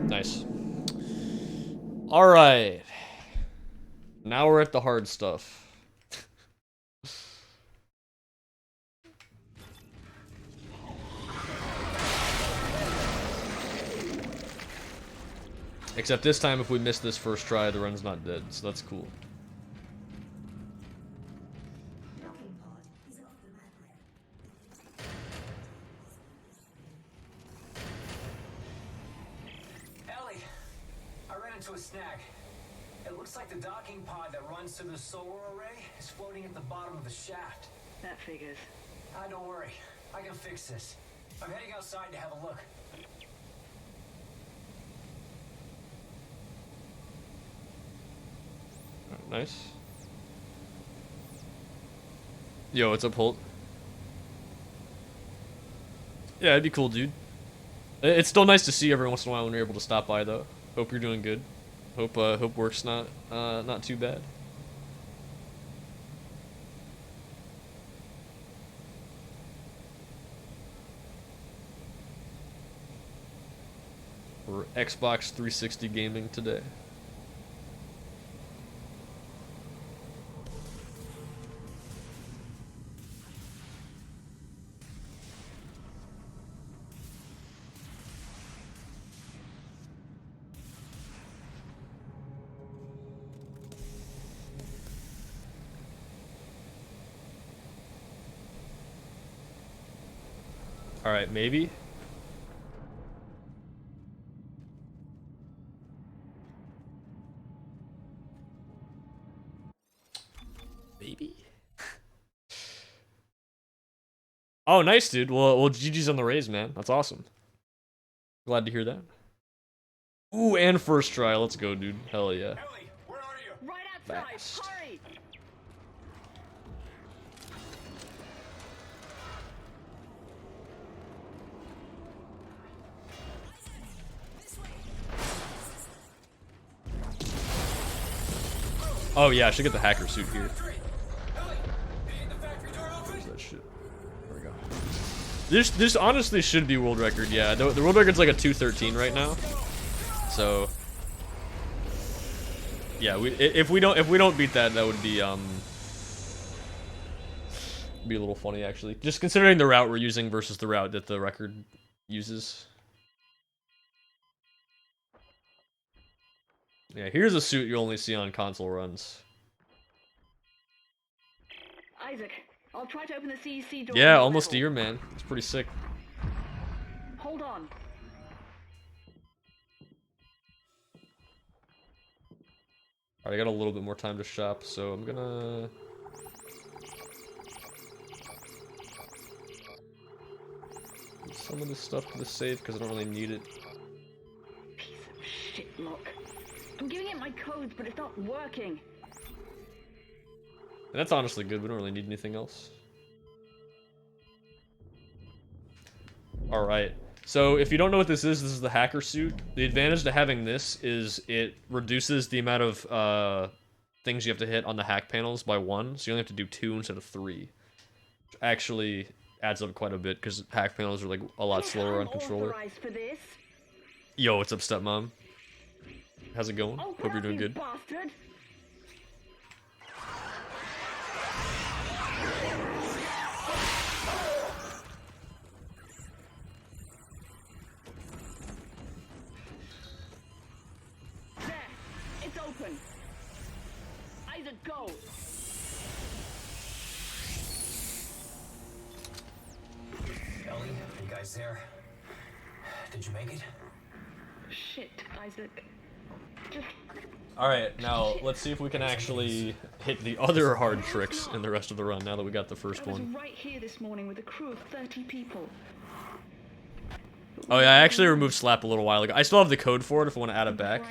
Nice. Alright. Now we're at the hard stuff. Except this time, if we miss this first try, the run's not dead, so that's cool. To a snag. It looks like the docking pod that runs to the solar array is floating at the bottom of the shaft. That figures. Don't worry. I can fix this. I'm heading outside to have a look. Nice. Yo, what's up, Holt? Yeah, it'd be cool, dude. It's still nice to see every once in a while when you're able to stop by, though. Hope you're doing good. Hope work's not too bad. We're Xbox 360 gaming today. Alright, maybe. Maybe. Oh, nice, dude. Well, GG's on the Rays, man. That's awesome. Glad to hear that. Ooh, and first try. Let's go, dude. Hell yeah. Ellie, where are you? Right outside. Fast. Hurry. Oh yeah, I should get the hacker suit here. Where's that shit? There we go. This honestly should be world record. Yeah, the world record's like a 2:13 right now. So yeah, if we don't beat that, that would be a little funny actually. Just considering the route we're using versus the route that the record uses. Yeah, here's a suit you only see on console runs. Isaac, I'll try to open the CEC door. Yeah, almost a year, man. It's pretty sick. Hold on. Alright, I got a little bit more time to shop, so I'm gonna... Put some of this stuff to the safe, because I don't really need it. Piece of shit lock. I'm giving it my codes, but it's not working. And that's honestly good, we don't really need anything else. Alright, so if you don't know what this is the hacker suit. The advantage to having this is it reduces the amount of things you have to hit on the hack panels by 1, so you only have to do 2 instead of 3. Which actually adds up quite a bit, because hack panels are like a lot slower on controller. For this. Yo, what's up, stepmom? How's it going? Hope you're doing good. Bastard. There, it's open. Isaac, go. Ellie, are you guys there? Did you make it? Shit, Isaac. Just Alright, now let's see if we can actually hit the other hard tricks in the rest of the run now that we got the first I was one. right here this morning with a crew of 30 people. Oh yeah, I actually removed Slap a little while ago. I still have the code for it if I want to add it back.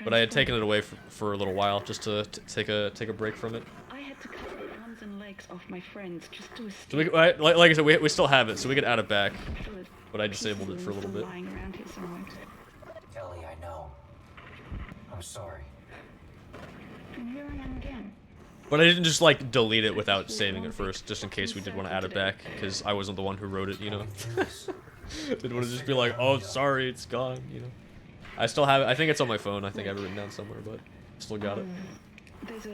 But I had taken it away for a little while just to take a break from it. I had to cut the arms and legs off my friends just to escape. So we, like I said, we still have it, so we could add it back. But I disabled it for a little bit. Lying around here somewhere. Ellie, I know. I'm sorry. And here I am again. But I didn't just like delete it without saving it first, just in case we did want to add it back, because I wasn't the one who wrote it, you know. Didn't want to just be like, oh, sorry, it's gone, you know. I still have it. I think it's on my phone. I think I have it written down somewhere, but still got it. There's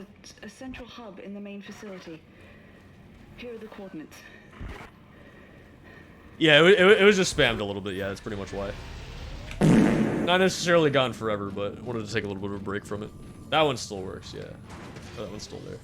a central hub in the main facility. Here are the coordinates. Yeah, it was just spammed a little bit. Yeah, that's pretty much why. Not necessarily gone forever, but wanted to take a little bit of a break from it. That one still works, yeah. That one's still there.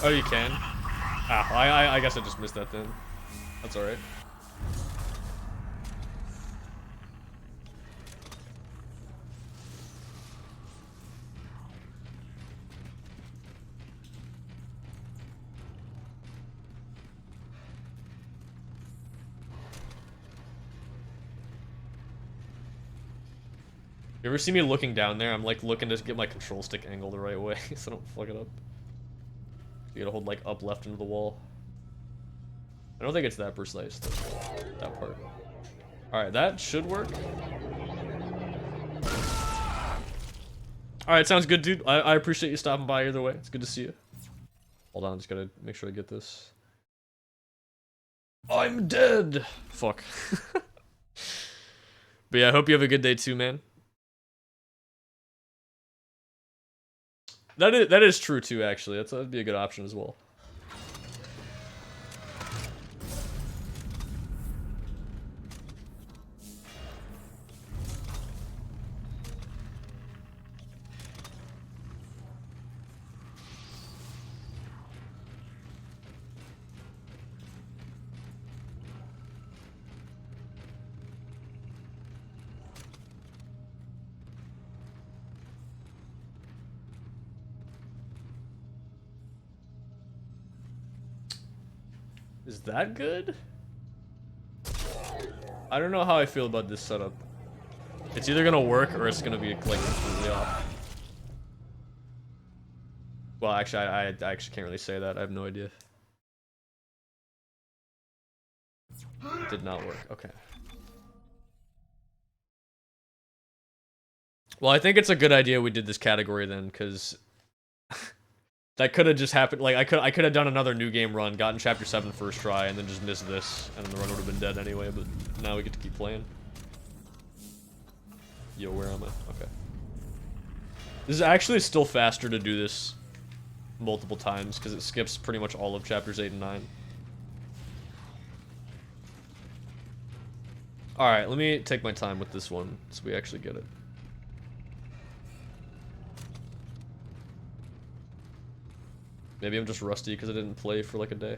Oh, you can? Ah, I guess I just missed that then. That's alright. You ever see me looking down there? I'm like looking to get my control stick angle the right way so I don't fuck it up. You gotta hold like up left into the wall. I don't think it's that precise though, that part. Alright, that should work. Alright, sounds good, dude. I appreciate you stopping by either way. It's good to see you. Hold on, just gotta make sure I get this. I'm dead! Fuck. But yeah, I hope you have a good day too, man. That is true too, actually. That'd be a good option as well. Is that good? I don't know how I feel about this setup. It's either gonna work or it's gonna be like completely off. Well, actually, I actually can't really say that. I have no idea. It did not work. Okay. Well, I think it's a good idea we did this category then, because That could have just happened. Like I could have done another new game run, gotten chapter 7 first try, and then just missed this, and then the run would have been dead anyway. But now we get to keep playing. Yo, where am I? Okay. This is actually still faster to do this multiple times because it skips pretty much all of chapters 8 and 9. All right, let me take my time with this one so we actually get it. Maybe I'm just rusty because I didn't play for like a day.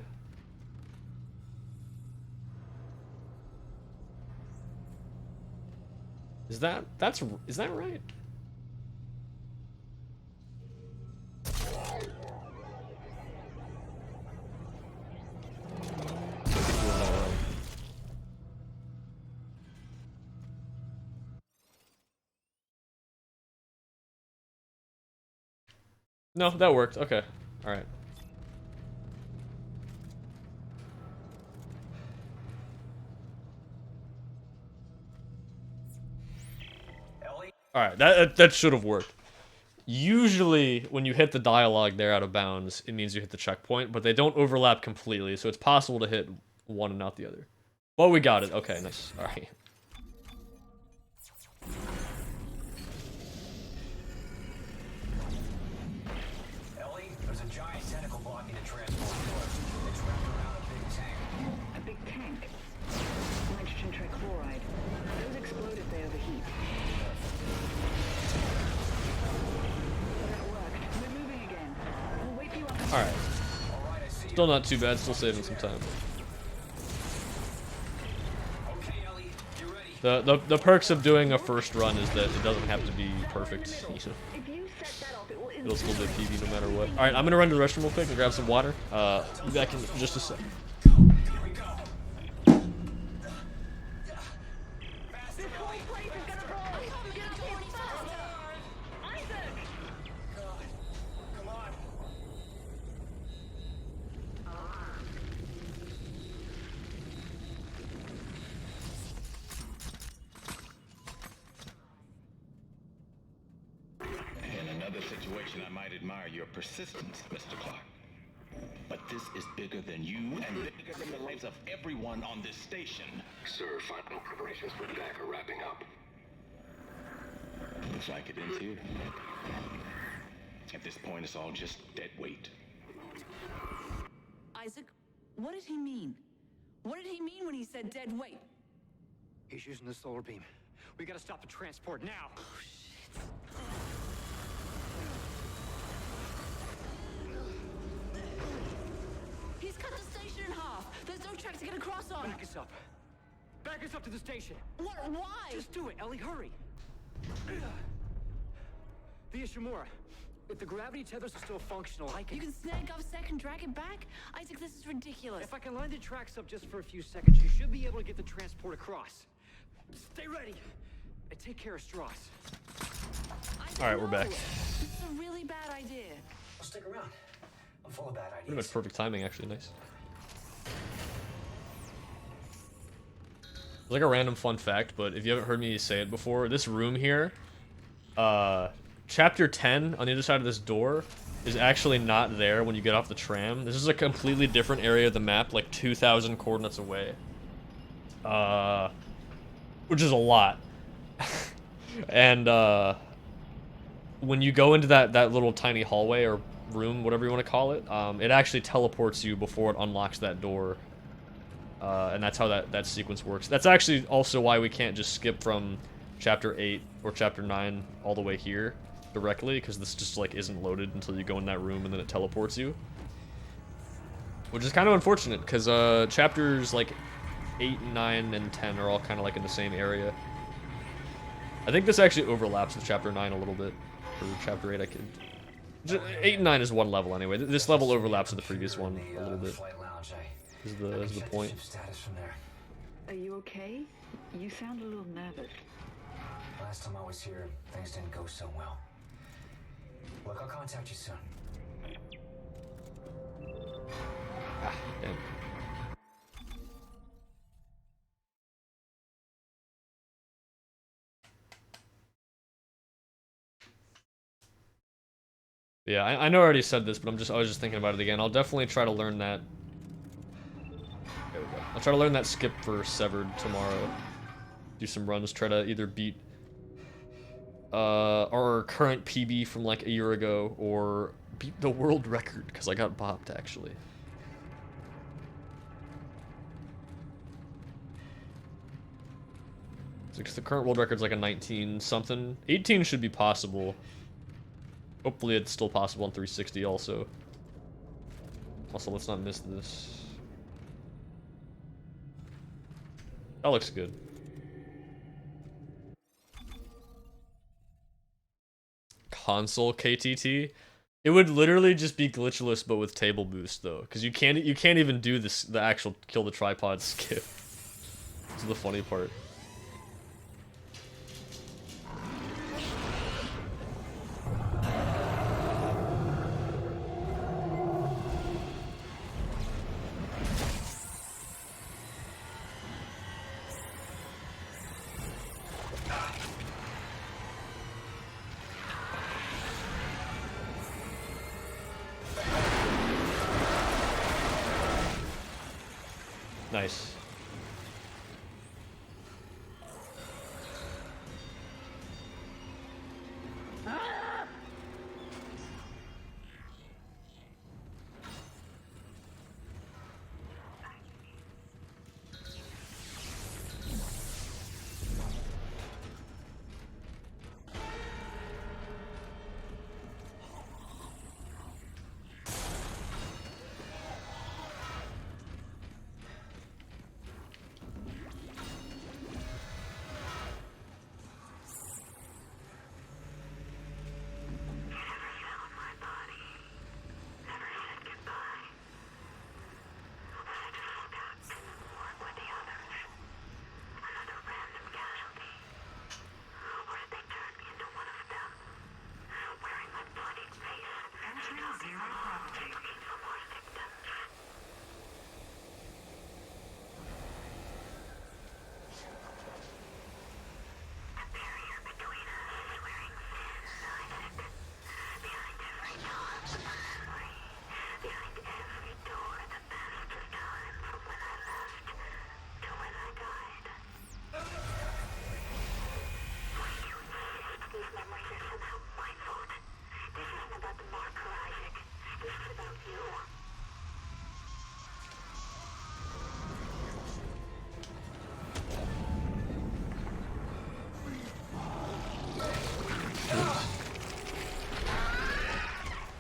Is that right? No, that worked. Okay. All right. Alright, that should have worked. Usually, when you hit the dialogue there out of bounds, it means you hit the checkpoint, but they don't overlap completely, so it's possible to hit one and not the other. Well, we got it. Okay, nice. Alright. Ellie, there's a giant tentacle blocking the transport door. It's wrapped around a big tank. A big tank? Nitrogen trichloride. Those explode if they overheat. That worked. We're moving again. We'll wait for you up. Alright. Still not too bad, still saving some time. The perks of doing a first run is that it doesn't have to be perfect. It'll still be PB no matter what. Alright, I'm gonna run to the restroom real quick and grab some water. Be back in just a sec. Situation, I might admire your persistence, Mr. Clark. But this is bigger than you and bigger than the lives of everyone on this station. Sir, final preparations for attack are wrapping up. Looks like it ends here. At this point, it's all just dead weight. Isaac, what did he mean? What did he mean when he said dead weight? He's using the solar beam. We gotta stop the transport now. Oh, shit. He's cut the station in half. There's no track to get across on. Back us up. Back us up to the station. What? Why? Just do it, Ellie. Hurry. The Ishimura. If the gravity tethers are still functional, I can... You can snag up Sec and drag it back? Isaac, this is ridiculous. If I can line the tracks up just for a few seconds, you should be able to get the transport across. Stay ready. And take care of Strauss. Alright, we're back. This is a really bad idea. I'll stick around. I'm full of bad ideas. Pretty much perfect timing, actually. Nice. It's like a random fun fact, but if you haven't heard me say it before, this room here, Chapter 10 on the other side of this door is actually not there when you get off the tram. This is a completely different area of the map, like 2,000 coordinates away. Which is a lot. And, when you go into that little tiny hallway or room, whatever you want to call it, it actually teleports you before it unlocks that door. And that's how that sequence works. That's actually also why we can't just skip from Chapter 8 or Chapter 9 all the way here directly, because this just, like, isn't loaded until you go in that room and then it teleports you. Which is kind of unfortunate, because, Chapters, like, 8, 9, and 10 are all kind of, like, in the same area. I think this actually overlaps with Chapter 9 a little bit. For Chapter 8, I could... 8 and 9 is one level anyway. This level overlaps with the previous one a little bit. Is the point. Are you okay? You sound a little nervous. Last time I was here, things didn't go so well. Look, I'll contact you soon. Ah, damn. Yeah, I know I already said this, but I was just thinking about it again. I'll definitely try to learn that. There we go. I'll try to learn that skip for Severed tomorrow. Do some runs, try to either beat our current PB from like a year ago, or beat the world record, because I got bopped actually. The current world record's like a 19 something. 18 should be possible. Hopefully it's still possible on 360 also. Also, let's not miss this. That looks good. Console KTT? It would literally just be glitchless but with table boost though, because you can't even do this the actual kill the tripod skip. This is the funny part. Nice.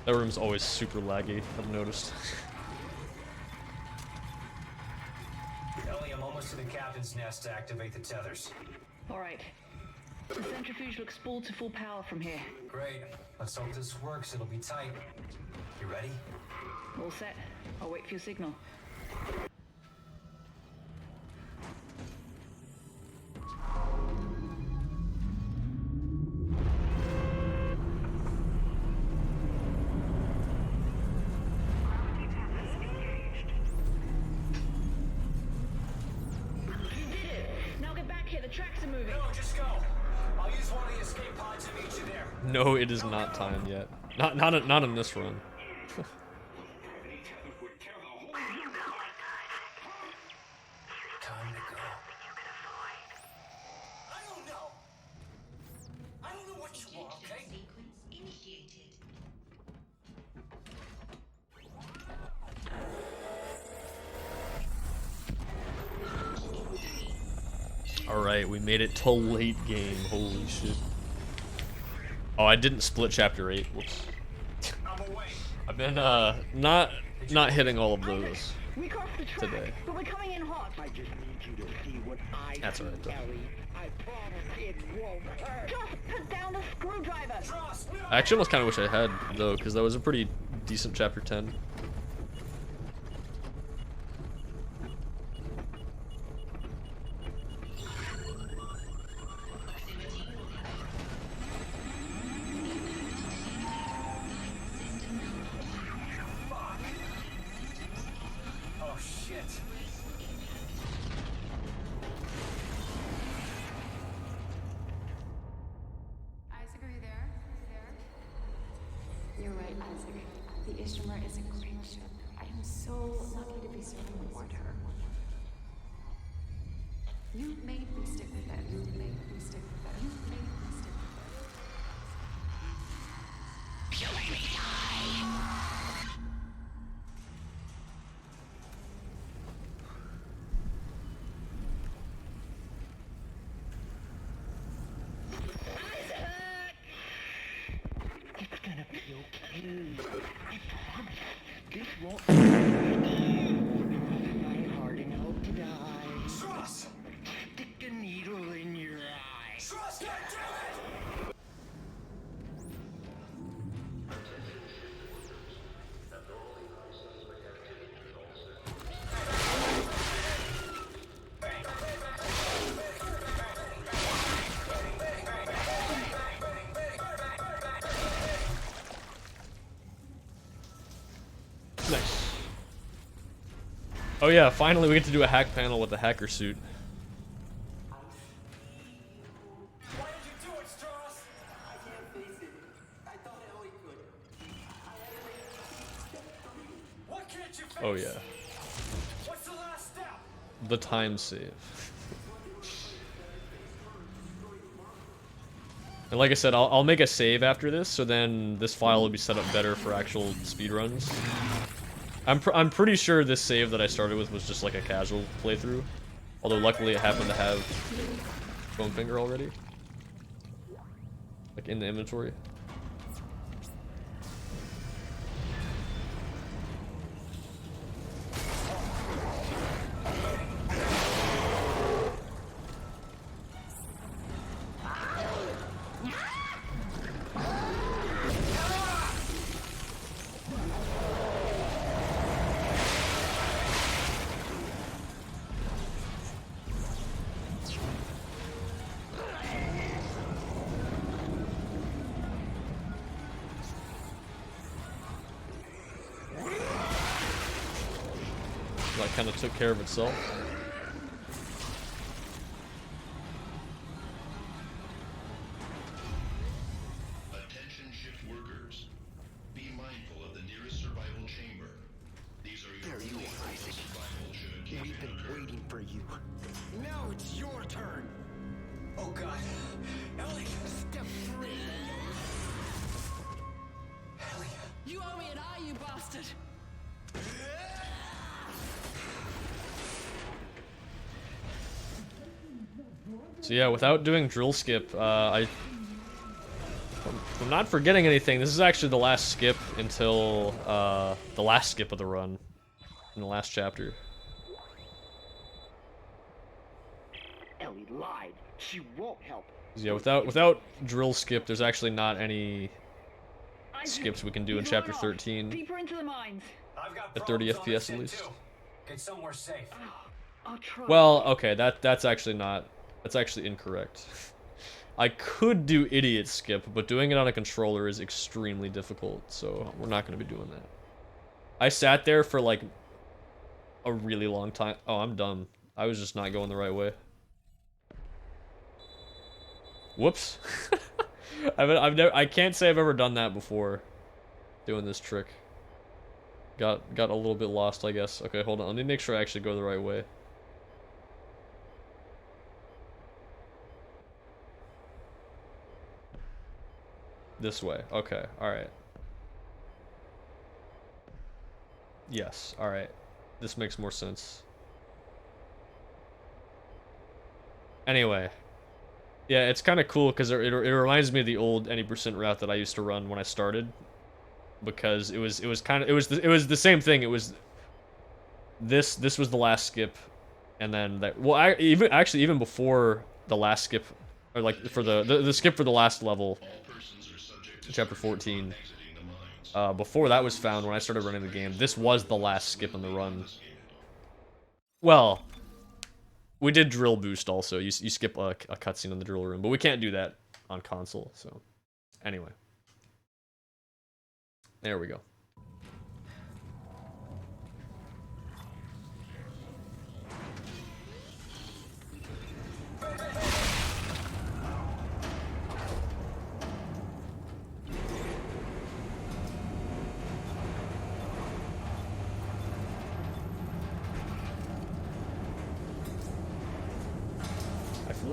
That room's always super laggy, I've noticed. Ellie, I'm almost to the captain's nest to activate the tethers. Alright. The centrifuge looks spooled to full power from here. Great. Let's hope this works. It'll be tight. You ready? All set. I'll wait for your signal. No, it is not time yet. Not in this run. Time to go. I don't know. I don't know what you want, okay? Alright, we made it to late game. Holy shit. Oh, I didn't split chapter 8. Whoops. I've been not hitting all of those We crossed the track, today. but we're coming in hot. I just need you to see what I That's alright though. I promise it won't hurt. Just put down the screwdriver. I actually almost kind of wish I had though, because that was a pretty decent chapter 10. You're right, Isaac. The Ishimar is a great ship. I am so lucky to be serving aboard her. You made me stick with it. You made me stick with it. You made me stick with it. You made me die! It's gonna be okay. I promise. This won't I'm hard enough to die. Trust! Stick a needle in your eye. Trust, goddammit! Nice. Oh yeah, finally we get to do a hack panel with the hacker suit. Why did you do it, Strauss? I can't face it. I thought Ellie could. I had to make step 3. What can't you face? Oh yeah. What's the last step? The time save. And like I said, I'll make a save after this, so then this file will be set up better for actual speedruns. I'm pretty sure this save that I started with was just like a casual playthrough. Although luckily it happened to have Bone Finger already. Like in the inventory. That kind of took care of itself. Attention shift workers. Be mindful of the nearest survival chamber. These are your There you are, Isaac. survival should occasion We've been occur. waiting for you. Now it's your turn. Oh God. Ellie, step 3. Ellie. You owe me an eye, you bastard! So yeah, without doing drill skip, if I'm not forgetting anything, this is actually the last skip until the last skip of the run in the last chapter. Ellie lied. She won't help. Yeah, without drill skip, there's actually not any skips we can do in chapter 13 Deeper into the mines. I've got at 30 problems on this FPS at end, least. too. Get somewhere safe. I'll try. Well, okay, that's actually incorrect. I could do idiot skip, but doing it on a controller is extremely difficult, so we're not going to be doing that. I sat there for like a really long time. Oh, I'm dumb. I was just not going the right way. Whoops. I can't say I've ever done that before, doing this trick. Got a little bit lost, I guess. Okay, hold on. Let me make sure I actually go the right way. This way. Okay, alright. Yes, alright. This makes more sense. Kinda yeah, it's kind of cool because it reminds me of the old any percent route that I used to run when I started, because it was the same thing. It was this was the last skip, and then that, well, even before the last skip, or like for the skip for the last level, chapter 14. Before that was found, when I started running the game, this was the last skip in the run. Well, we did drill boost also. You skip a cutscene in the drill room, but we can't do that on console, so anyway. There we go.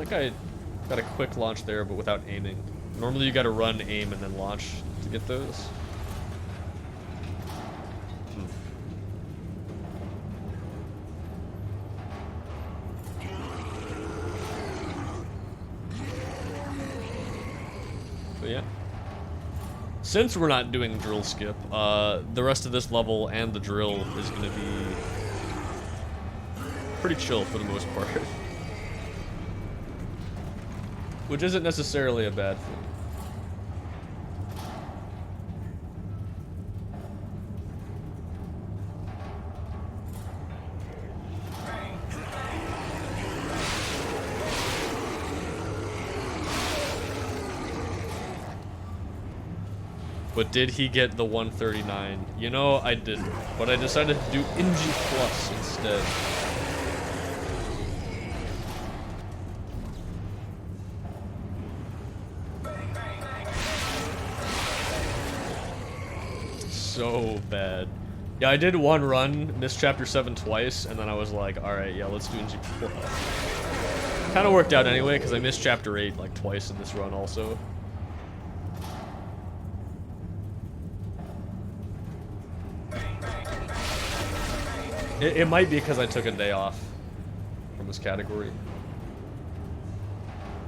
That guy got a quick launch there, but without aiming. Normally you gotta run, aim, and then launch to get those. But yeah. Since we're not doing drill skip, the rest of this level and the drill is gonna be pretty chill for the most part. Which isn't necessarily a bad thing. But did he get the 139? You know, I didn't. But I decided to do NG Plus instead. So bad. Yeah, I did one run, missed Chapter 7 twice, and then I was like, alright, yeah, let's do NG Plus. Kinda worked out anyway, because I missed Chapter 8 like twice in this run also. It might be because I took a day off from this category.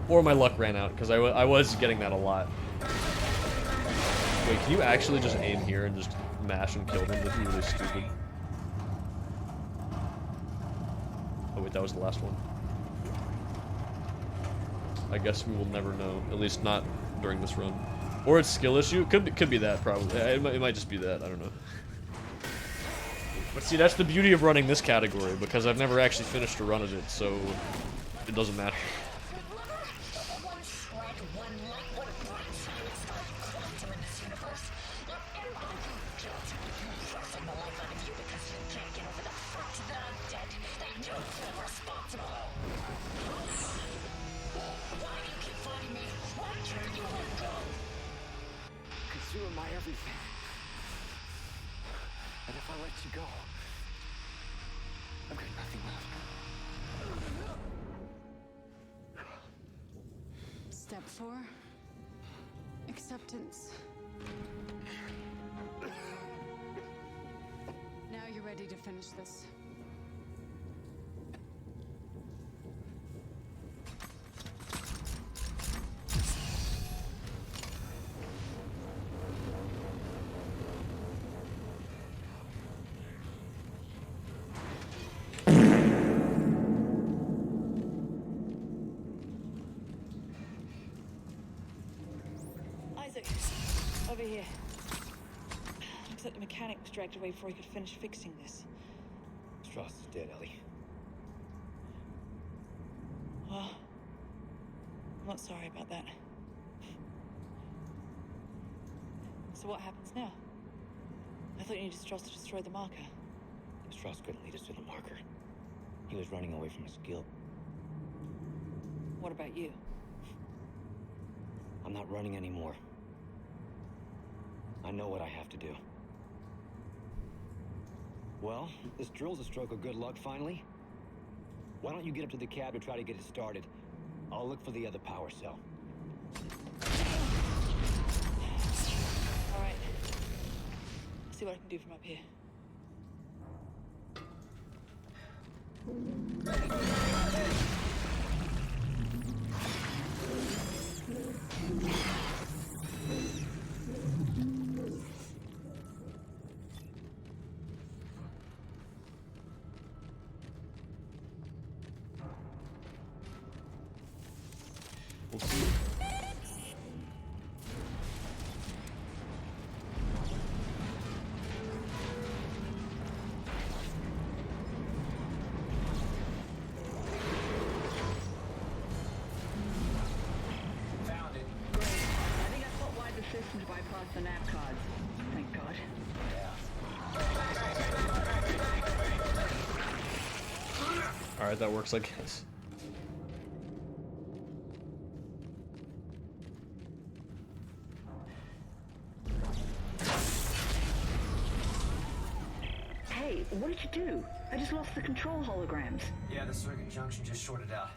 Or my luck ran out, because I was getting that a lot. Wait, can you actually just aim here and just mash and kill them? That'd be really stupid. Oh wait, that was the last one. I guess we will never know. At least not during this run. Or it's skill issue. Could be that, probably. It might just be that. I don't know. But see, that's the beauty of running this category, because I've never actually finished a run of it, so it doesn't matter. You are my everything. And if I let you go, I've got nothing left. Step 4. Acceptance. Now you're ready to finish this. Over here. Looks like the mechanic was dragged away before he could finish fixing this. Strauss is dead, Ellie. Well, I'm not sorry about that. So what happens now? I thought you needed Strauss to destroy the marker. Strauss couldn't lead us to the marker. He was running away from his guild. What about you? I'm not running anymore. I know what I have to do. Well, this drill's a stroke of good luck, finally. Why don't you get up to the cab to try to get it started? I'll look for the other power cell. All right. I'll see what I can do from up here. We'll see. Found it. Great. I think I put wide the system to bypass the nav cards. Thank God. Alright, that works, I guess. Hey, what did you do? I just lost the control holograms. Yeah, the circuit junction just shorted out.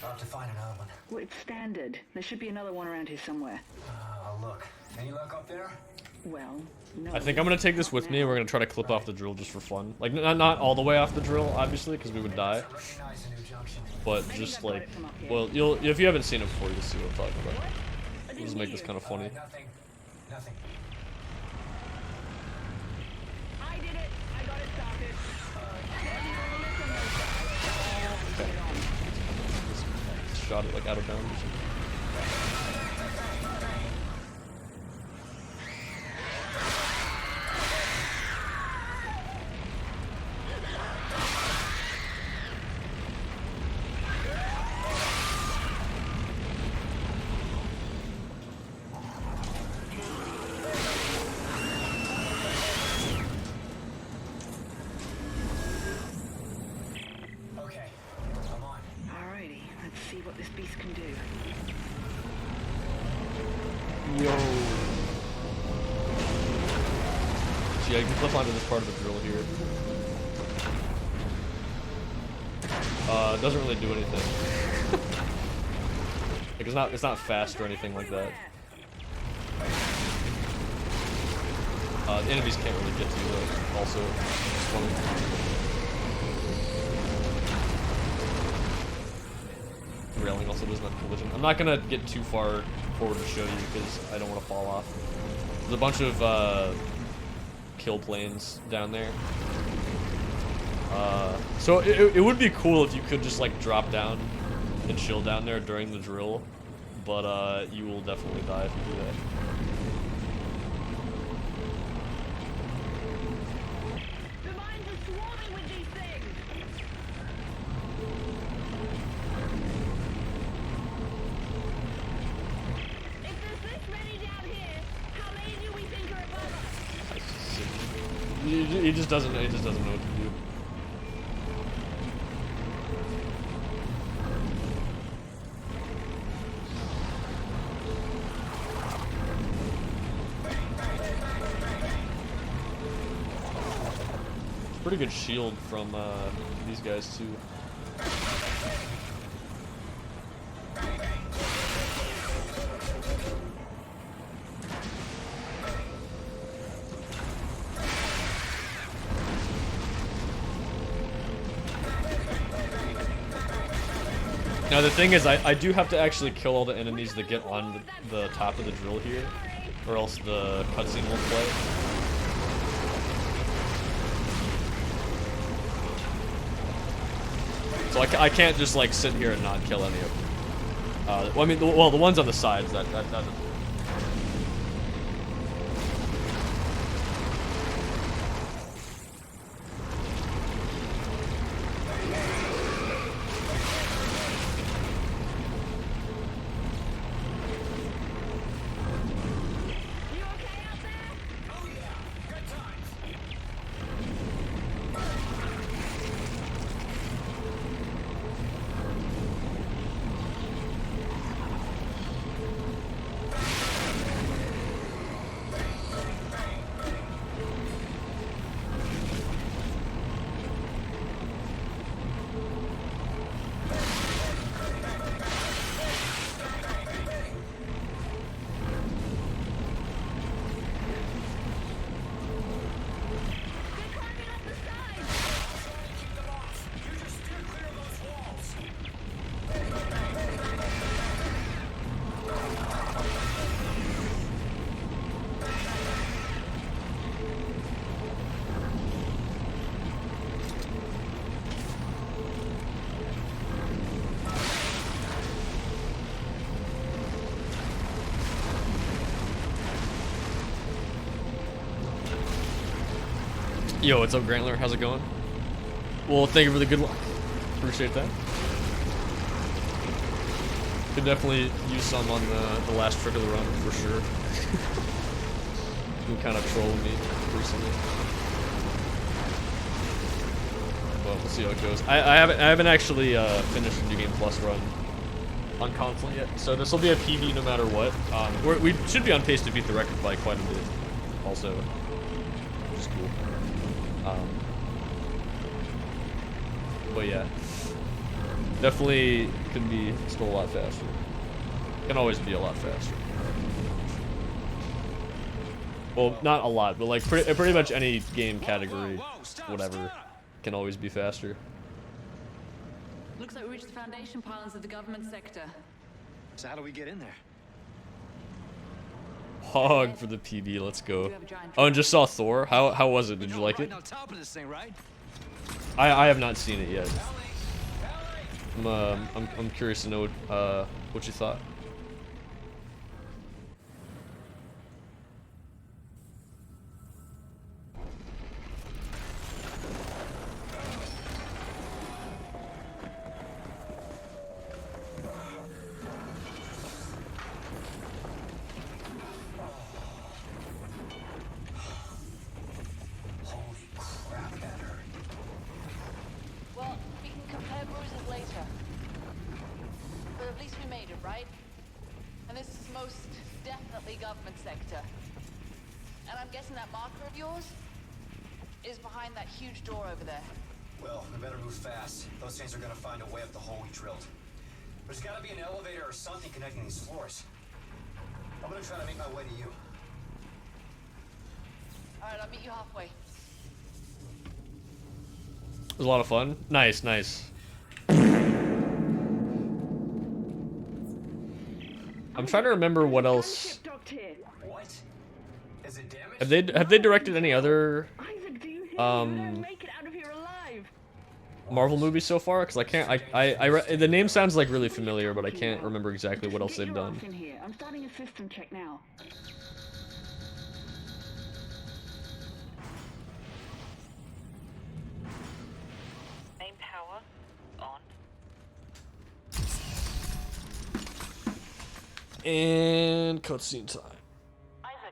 I'll have to find another one. Well, it's standard. There should be another one around here somewhere. I'll look. Any luck up there? Well, no. I think I'm gonna take this with me, and we're gonna try to clip off the drill just for fun. Like, not all the way off the drill, obviously, because we would die. But just like, well, if you haven't seen it before, you'll see what I'm talking about. We'll just make this kind of funny. Nothing. I did it. I got it started. Just shot it like out of bounds. Yeah, you can flip onto this part of the drill here. It doesn't really do anything. Like it's not fast or anything like that. The enemies can't really get to you though, also. It's funny. Railing also doesn't have collision. I'm not gonna get too far forward to show you because I don't want to fall off. There's a bunch of kill planes down there. So it would be cool if you could just like drop down and chill down there during the drill, but you will definitely die if you do that. The mines are swarming with these things. If there's this many down here, how many do we think are above us? He just doesn't know what to do. Pretty good shield from these guys too. Now the thing is, I do have to actually kill all the enemies that get on the top of the drill here, or else the cutscene won't play. So I can't just like sit here and not kill any of them. Well, I mean, the ones on the sides that. Yo, what's up, Grantler? How's it going? Well, thank you for the good luck. Appreciate that. Could definitely use some on the last trick of the run for sure. You kind of trolled me recently, but we'll see how it goes. I haven't actually finished the New Game Plus run on console yet, so this will be a PB no matter what. We should be on pace to beat the record by quite a bit, also, which is cool. But yeah. Definitely can be still a lot faster. Can always be a lot faster. Well, not a lot, but like pretty much any game category, whatever, can always be faster. Looks like we reached the foundation pylons of the government sector. So how do we get in there? Hog for the PB, let's go. Oh, and just saw Thor. How was it? Did you like it? On top of this thing, right? I have not seen it yet. I'm curious to know what you thought. Well, we can compare bruises later. But at least we made it, right? And this is most definitely government sector. And I'm guessing that marker of yours is behind that huge door over there. Well, we better move fast. Those things are gonna find a way up the hole we drilled. There's gotta be an elevator or something connecting these floors. I'm gonna try to make my way to you. Alright, I'll meet you halfway. It was a lot of fun. Nice, nice. I'm trying to remember what else. What? Is it damaged? Have they directed any other Marvel movies so far? Because I can't. The name sounds like really familiar, but I can't remember exactly what else they've done. I'm starting a system check now. Main power on. And cutscene time.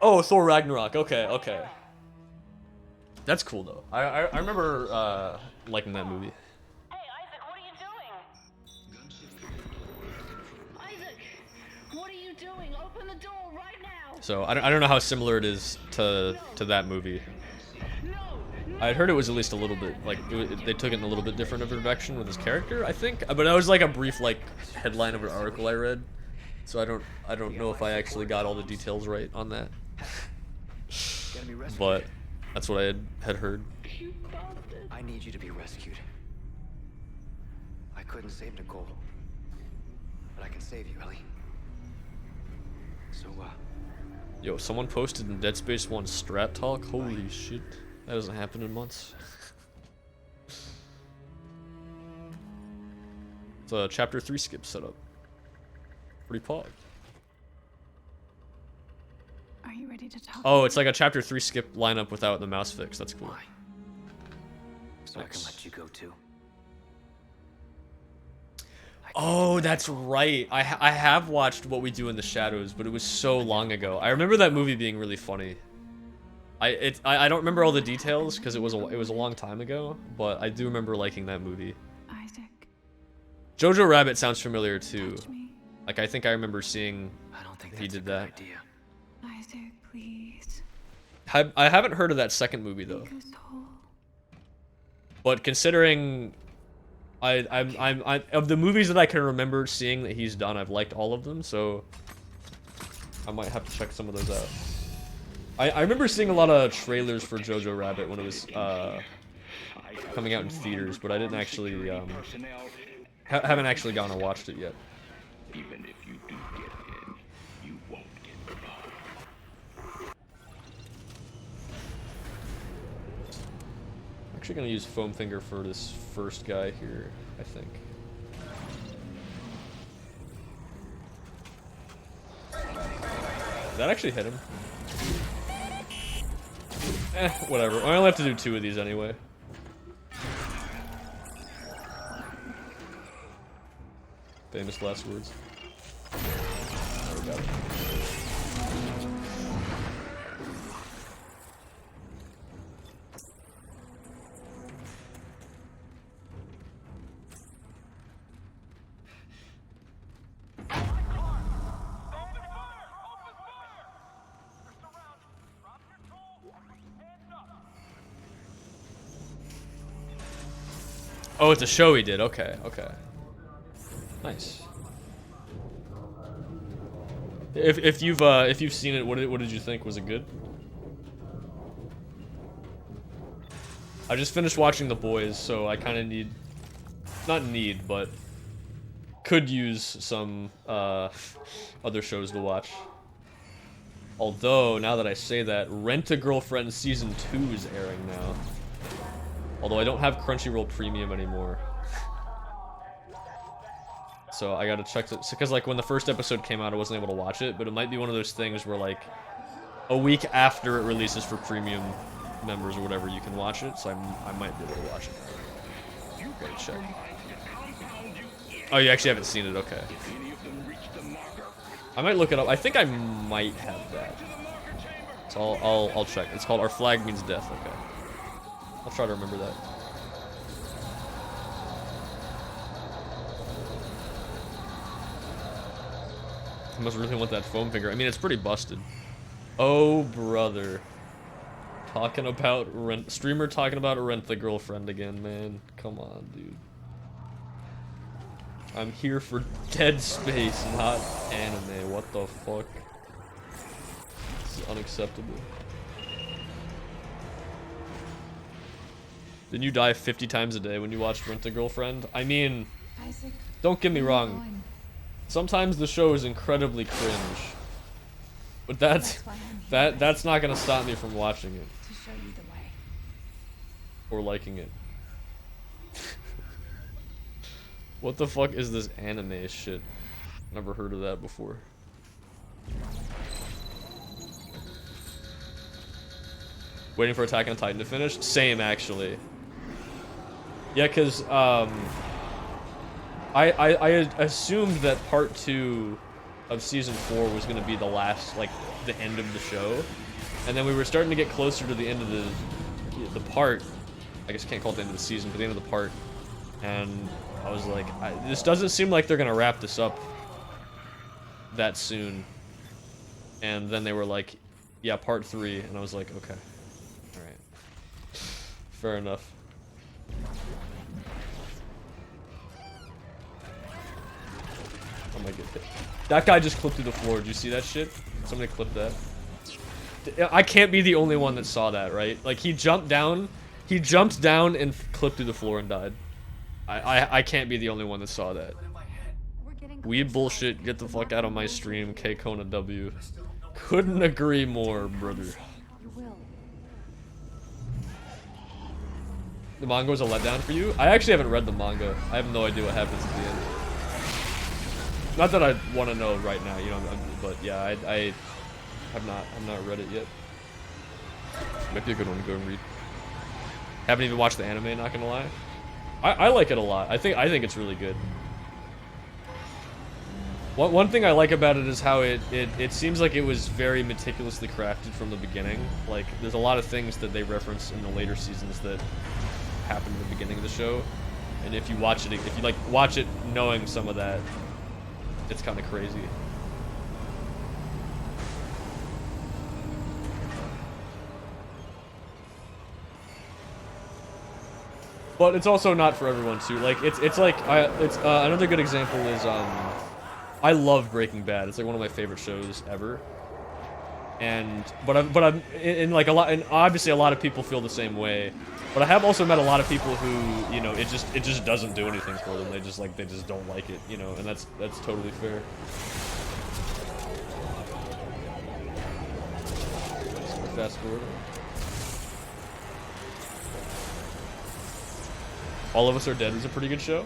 Oh, Thor Ragnarok. Okay, okay. That's cool though. I remember liking that movie. Isaac, what are you doing? Open the door right now. So I don't know how similar it is to that movie. I heard it was at least a little bit like they took it in a little bit different of a direction with his character, I think. But that was like a brief like headline of an article I read. So I don't know if I actually got all the details right on that. But that's what I had heard. I need you to be rescued. I couldn't save Nicole, but I can save you, Ellie. So, Yo, someone posted in Dead Space 1 strat talk. Holy shit, that doesn't happen in months. It's a chapter 3 skip setup. Pretty pog. Are you ready to talk? Oh, it's like a chapter 3 skip lineup without the mouse fix. That's cool. so I can let you go too. Oh, that's right. I have watched What We Do in the Shadows, but it was so long ago. I remember that movie being really funny. I don't remember all the details because it was a long time ago, but I do remember liking that movie. Isaac. Jojo Rabbit sounds familiar too. Like I think I remember seeing he did that. Idea. Isaac, please. I haven't heard of that second movie though. But considering I'm of the movies that I can remember seeing that he's done, I've liked all of them, so I might have to check some of those out. I remember seeing a lot of trailers for Jojo Rabbit when it was coming out in theaters, but I didn't actually haven't actually gone and watched it yet. Even if you do get in, you won't get far. I'm actually gonna use Foam Finger for this first guy here, I think. Did that actually hit him? Whatever. I only have to do 2 of these anyway. Famous last words. There we go. Oh, it's a show he did. Okay, okay. Nice. If you've seen it, what did you think? Was it good? I just finished watching The Boys, so I kind of need, not need, but could use some other shows to watch. Although, now that I say that, Rent-A-Girlfriend Season 2 is airing now. Although I don't have Crunchyroll Premium anymore. So I gotta check it, because like when the first episode came out I wasn't able to watch it, but it might be one of those things where like a week after it releases for premium members or whatever you can watch it, so I might be able to watch it. Gotta check. Oh, you actually haven't seen it, okay. I might look it up. I think I might have that. So I'll check. It's called Our Flag Means Death, okay. I'll try to remember that. I must really want that foam finger. I mean, it's pretty busted. Oh, brother. Talking about streamer talking about Rent-A-Girlfriend again, man. Come on, dude. I'm here for Dead Space, not anime. What the fuck? This is unacceptable. Didn't you die 50 times a day when you watched Rent-A-Girlfriend? I mean, Isaac, don't get me where are you wrong. going? Sometimes the show is incredibly cringe. But that's not gonna stop me from watching it. To show you the way. Or liking it. What the fuck is this anime shit? Never heard of that before. Waiting for Attack on Titan to finish? Same, actually. Yeah, cause I assumed that part 2 of season 4 was gonna be the last, like, the end of the show, and then we were starting to get closer to the end of the part. I guess I can't call it the end of the season, but the end of the part, and I was like, this doesn't seem like they're gonna wrap this up that soon. And then they were like, yeah, part 3, and I was like, okay, all right, fair enough. I might get hit. That guy just clipped through the floor. Did you see that shit? Somebody clipped that. I can't be the only one that saw that, right? Like, he jumped down and clipped through the floor and died. I can't be the only one that saw that. Weed bullshit, get the fuck out of my stream, K Kona W. Couldn't agree more, brother. You will. The manga was a letdown for you? I actually haven't read the manga. I have no idea what happens at the end. Not that I want to know right now, you know, but yeah, I have not read it yet. Might be a good one to go and read. Haven't even watched the anime, not gonna lie. I like it a lot. I think it's really good. One thing I like about it is how it seems like it was very meticulously crafted from the beginning. Like, there's a lot of things that they reference in the later seasons that happened in the beginning of the show, and if you watch it, if you like watch it knowing some of that, it's kind of crazy. But it's also not for everyone too. Like it's like another good example is I love Breaking Bad. It's like one of my favorite shows ever. And but I'm in like a lot, and obviously a lot of people feel the same way. But I have also met a lot of people who, you know, it just doesn't do anything for them. They just don't like it, you know, and that's totally fair. Fast forward. All of Us Are Dead is a pretty good show.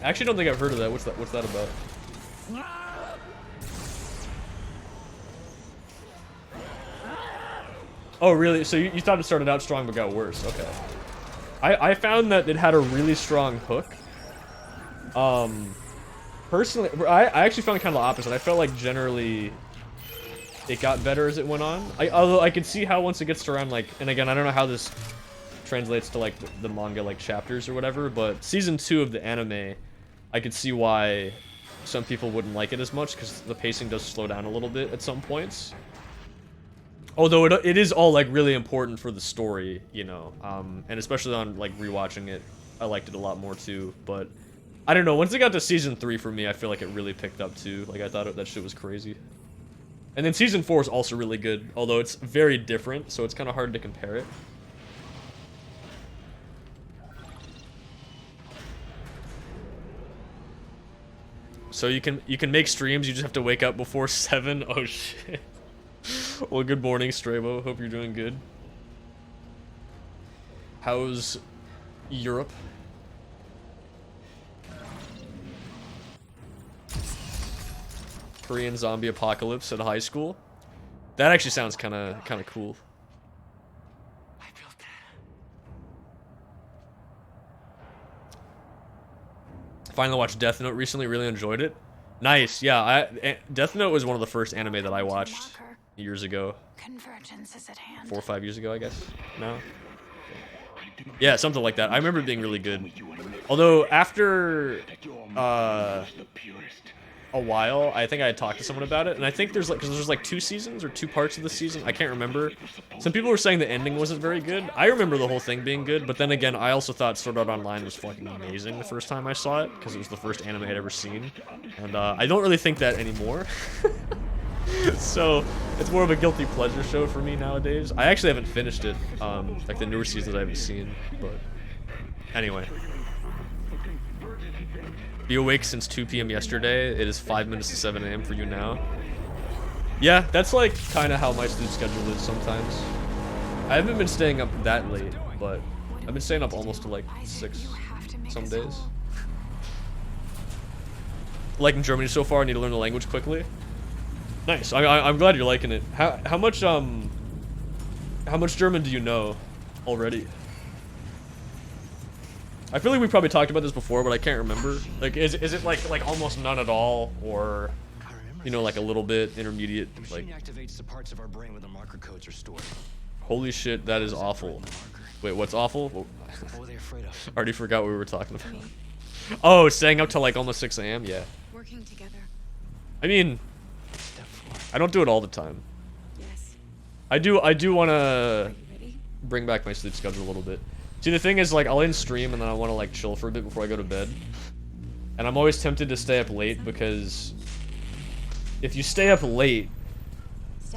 I actually don't think I've heard of that. What's that about? Oh, really? So you thought it started out strong but got worse. Okay. I found that it had a really strong hook. Personally, I actually found it kind of the opposite. I felt like generally it got better as it went on. Although I could see how once it gets to around, like, and again, I don't know how this translates to like the manga, like chapters or whatever, but season 2 of the anime, I could see why some people wouldn't like it as much, because the pacing does slow down a little bit at some points. Although it is all like really important for the story, you know, and especially on like rewatching it, I liked it a lot more too. But I don't know. Once it got to season 3 for me, I feel like it really picked up too. Like I thought that shit was crazy. And then season 4 is also really good, although it's very different, so it's kind of hard to compare it. So you can make streams, you just have to wake up before 7. Oh shit. Well, good morning, Strabo. Hope you're doing good. How's Europe? Korean zombie apocalypse at high school. That actually sounds kind of cool. Finally watched Death Note recently, really enjoyed it. Nice, yeah. Death Note was one of the first anime that I watched years ago. Convergence is at hand. 4 or 5 years ago, I guess. No. Yeah, something like that. I remember it being really good. Although after a while, I think I had talked to someone about it, and I think there's like, because there's like 2 seasons or 2 parts of the season. I can't remember. Some people were saying the ending wasn't very good. I remember the whole thing being good, but then again, I also thought Sword Art Online was fucking amazing the first time I saw it, because it was the first anime I'd ever seen, and I don't really think that anymore. So it's more of a guilty pleasure show for me nowadays. I actually haven't finished it, like the newer seasons I haven't seen, but anyway. Be awake since 2 p.m. yesterday. It is 5 minutes to 7 a.m. for you now. Yeah, that's like kind of how my sleep schedule is sometimes. I haven't been staying up that late, but I've been staying up almost to like 6 some days. Liking Germany so far. I need to learn the language quickly. Nice. I'm glad you're liking it. How much German do you know already? I feel like we probably talked about this before, but I can't remember. Like, is it like almost none at all, or you know, like a little bit, intermediate? The Like, machine activates the parts of our brain where the marker codes are stored. holy shit, that is awful. Wait, what's awful? What were they afraid of? Already forgot what we were talking about. Oh, staying up till like almost 6 a.m. Yeah. Working together. I mean, I don't do it all the time. Yes. I do want to bring back my sleep schedule a little bit. See, the thing is, like, I'll end stream and then I want to like chill for a bit before I go to bed. And I'm always tempted to stay up late because if you stay up late,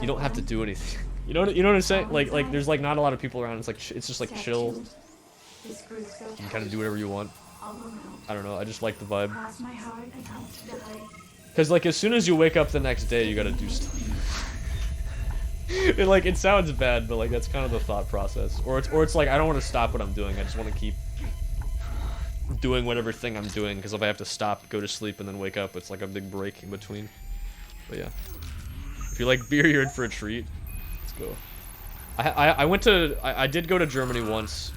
you don't have to do anything. You know what I'm saying? Like there's like not a lot of people around. It's like it's just like chill. You can kind of do whatever you want. I don't know. I just like the vibe. Cause like as soon as you wake up the next day, you gotta do stuff. It sounds bad, but like that's kind of the thought process. Or it's like I don't want to stop what I'm doing. I just want to keep doing whatever thing I'm doing. Because if I have to stop, go to sleep, and then wake up, it's like a big break in between. But yeah, if you like beer, you're in for a treat. Let's go. I did go to Germany once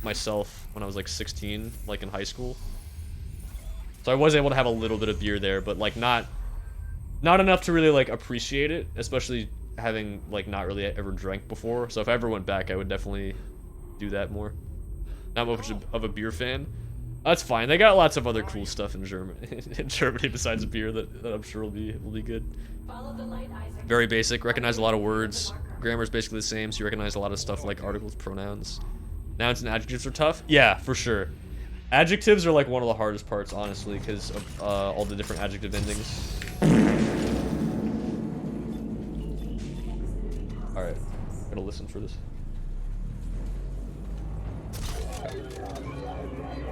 myself when I was like 16, like in high school. So I was able to have a little bit of beer there, but like not enough to really like appreciate it, especially having like not really ever drank before. So if I ever went back, I would definitely do that more. Not much of a beer fan. That's fine. They got lots of other cool stuff in Germany besides beer that I'm sure will be good. Very basic. Recognize a lot of words. Grammar is basically the same, so you recognize a lot of stuff like articles, pronouns. Nouns and adjectives are tough. Yeah, for sure. Adjectives are like one of the hardest parts, honestly, because of all the different adjective endings. Alright, gotta listen for this.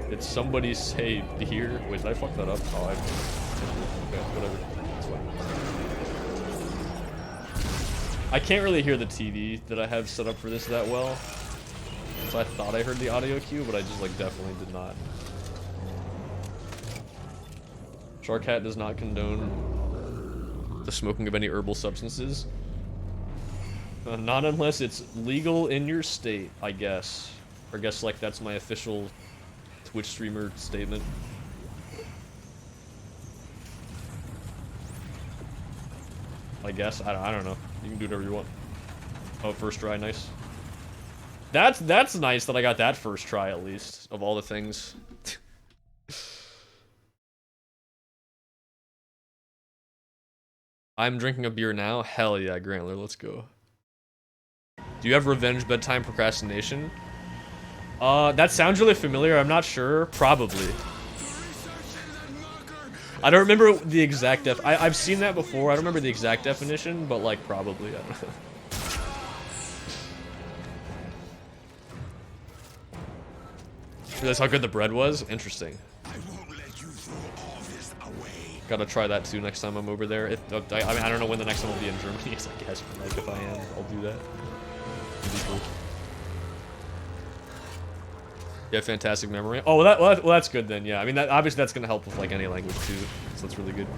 Did somebody say beer? Wait, did I fuck that up? Oh, okay, whatever. That's fine. I can't really hear the TV that I have set up for this that well. So I thought I heard the audio cue, but I just like definitely did not. Shark Hat does not condone the smoking of any herbal substances. Not unless it's legal in your state, I guess. Or I guess like that's my official Twitch streamer statement. I guess. I don't know. You can do whatever you want. Oh, first try, nice. That's nice that I got that first try at least, of all the things. I'm drinking a beer now? Hell yeah, Grantler, let's go. Do you have revenge bedtime procrastination? That sounds really familiar, I'm not sure. Probably. I don't remember the exact I've seen that before. I don't remember the exact definition, but like probably. I don't know. That's how good the bread was? Interesting. Gotta try that too next time I'm over there. I mean, I don't know when the next one will be in Germany, I guess, but like if I am, I'll do that. It'd be cool. Yeah, fantastic memory. Oh, well, that's good then. Yeah, I mean, obviously that's gonna help with like any language too, so that's really good.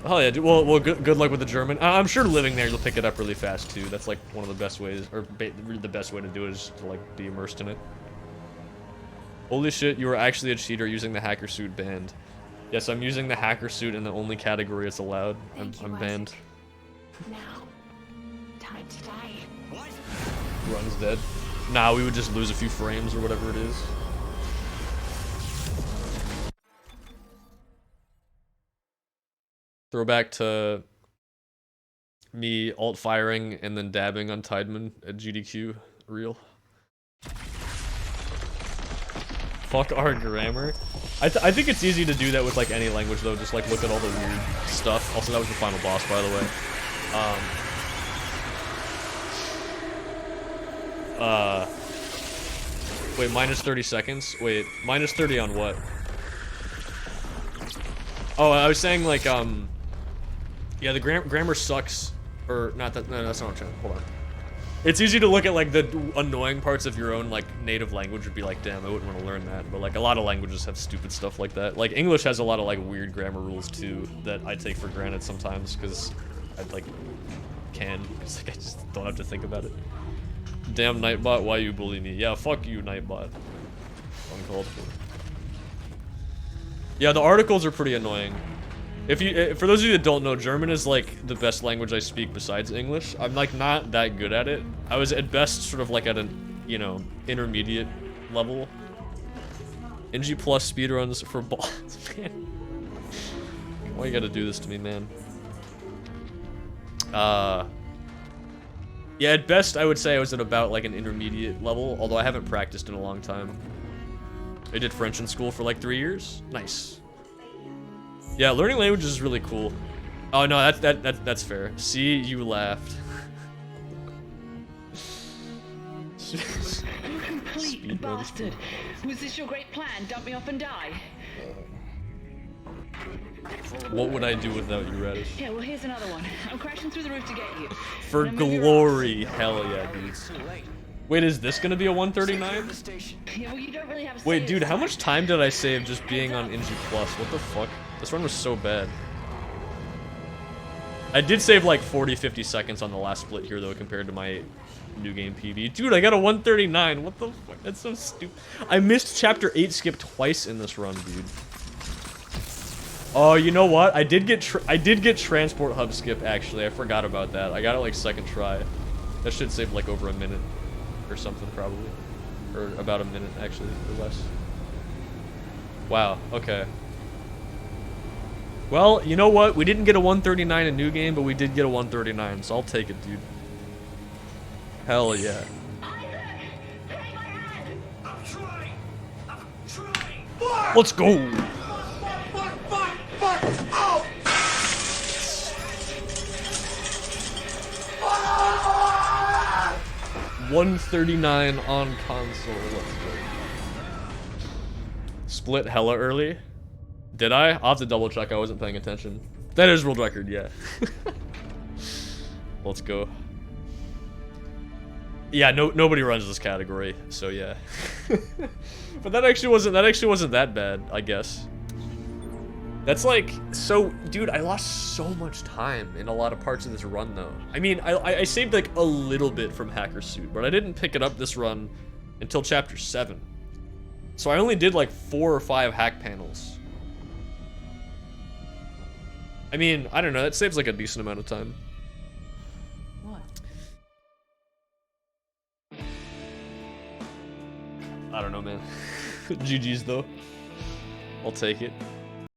Oh yeah, well, good luck with the German. I'm sure living there, you'll pick it up really fast too. That's like one of the best ways, or the best way to do it is to like be immersed in it. Holy shit, you are actually a cheater using the hacker suit banned. Yes, I'm using the hacker suit in the only category it's allowed. I'm banned. Now, time to die. What? Run's dead. Nah, we would just lose a few frames or whatever it is. Throwback to me alt-firing and then dabbing on Tideman at GDQ. Real. Fuck our grammar. I think it's easy to do that with like any language though, just like look at all the weird stuff. Also, that was the final boss, by the way. Wait, minus 30 seconds? Wait, minus 30 on what? Oh, I was saying like, yeah, the grammar sucks, or not that, no, that's not what I'm trying, hold on. It's easy to look at like the annoying parts of your own like native language and be like, damn, I wouldn't want to learn that. But like a lot of languages have stupid stuff like that. Like English has a lot of like weird grammar rules too that I take for granted sometimes because I like can. It's like I just don't have to think about it. Damn Nightbot, why you bully me? Yeah, fuck you, Nightbot. Uncalled for. Yeah, the articles are pretty annoying. If you, for those of you that don't know, German is like the best language I speak besides English. I'm like not that good at it. I was at best sort of like at an, you know, intermediate level. NG plus speedruns for balls, man. Why you gotta do this to me, man? Yeah, at best I would say I was at about like an intermediate level, although I haven't practiced in a long time. I did French in school for like 3 years. Nice. Yeah, learning languages is really cool. Oh no, that's fair. See, you laughed. You complete bastard. Was this your great plan? Dump me off and die? What would I do without you, Radish? Yeah, well, here's another one. I'm crashing through the roof to get you. For glory, hell yeah, dude. Wait, is this gonna be a 139? Yeah, well, you don't really have a Wait, dude, how much time did I save just being on NG+? What the fuck? This run was so bad. I did save like 40-50 seconds on the last split here, though, compared to my new game PB. Dude, I got a 139. What the fuck? That's so stupid. I missed Chapter 8 skip twice in this run, dude. Oh, you know what? I did get Transport Hub skip, actually. I forgot about that. I got it like second try. That should save like over a minute or something, probably. Or about a minute, actually, or less. Wow, okay. Well, you know what? We didn't get a 139 in New Game, but we did get a 139, so I'll take it, dude. Hell yeah. Let's go! Fuck! Oh! 139 on console. Let's go. Split hella early. Did I? I'll have to double check. I wasn't paying attention. That is world record, yeah. Let's go. Yeah, nobody runs this category, so yeah. But that actually wasn't that bad, I guess. That's like, so, dude, I lost so much time in a lot of parts of this run, though. I mean, I saved like a little bit from Hacker Suit, but I didn't pick it up this run until Chapter 7. So I only did like 4 or 5 hack panels. I mean, I don't know, that saves like a decent amount of time. What? I don't know, man. GG's, though. I'll take it.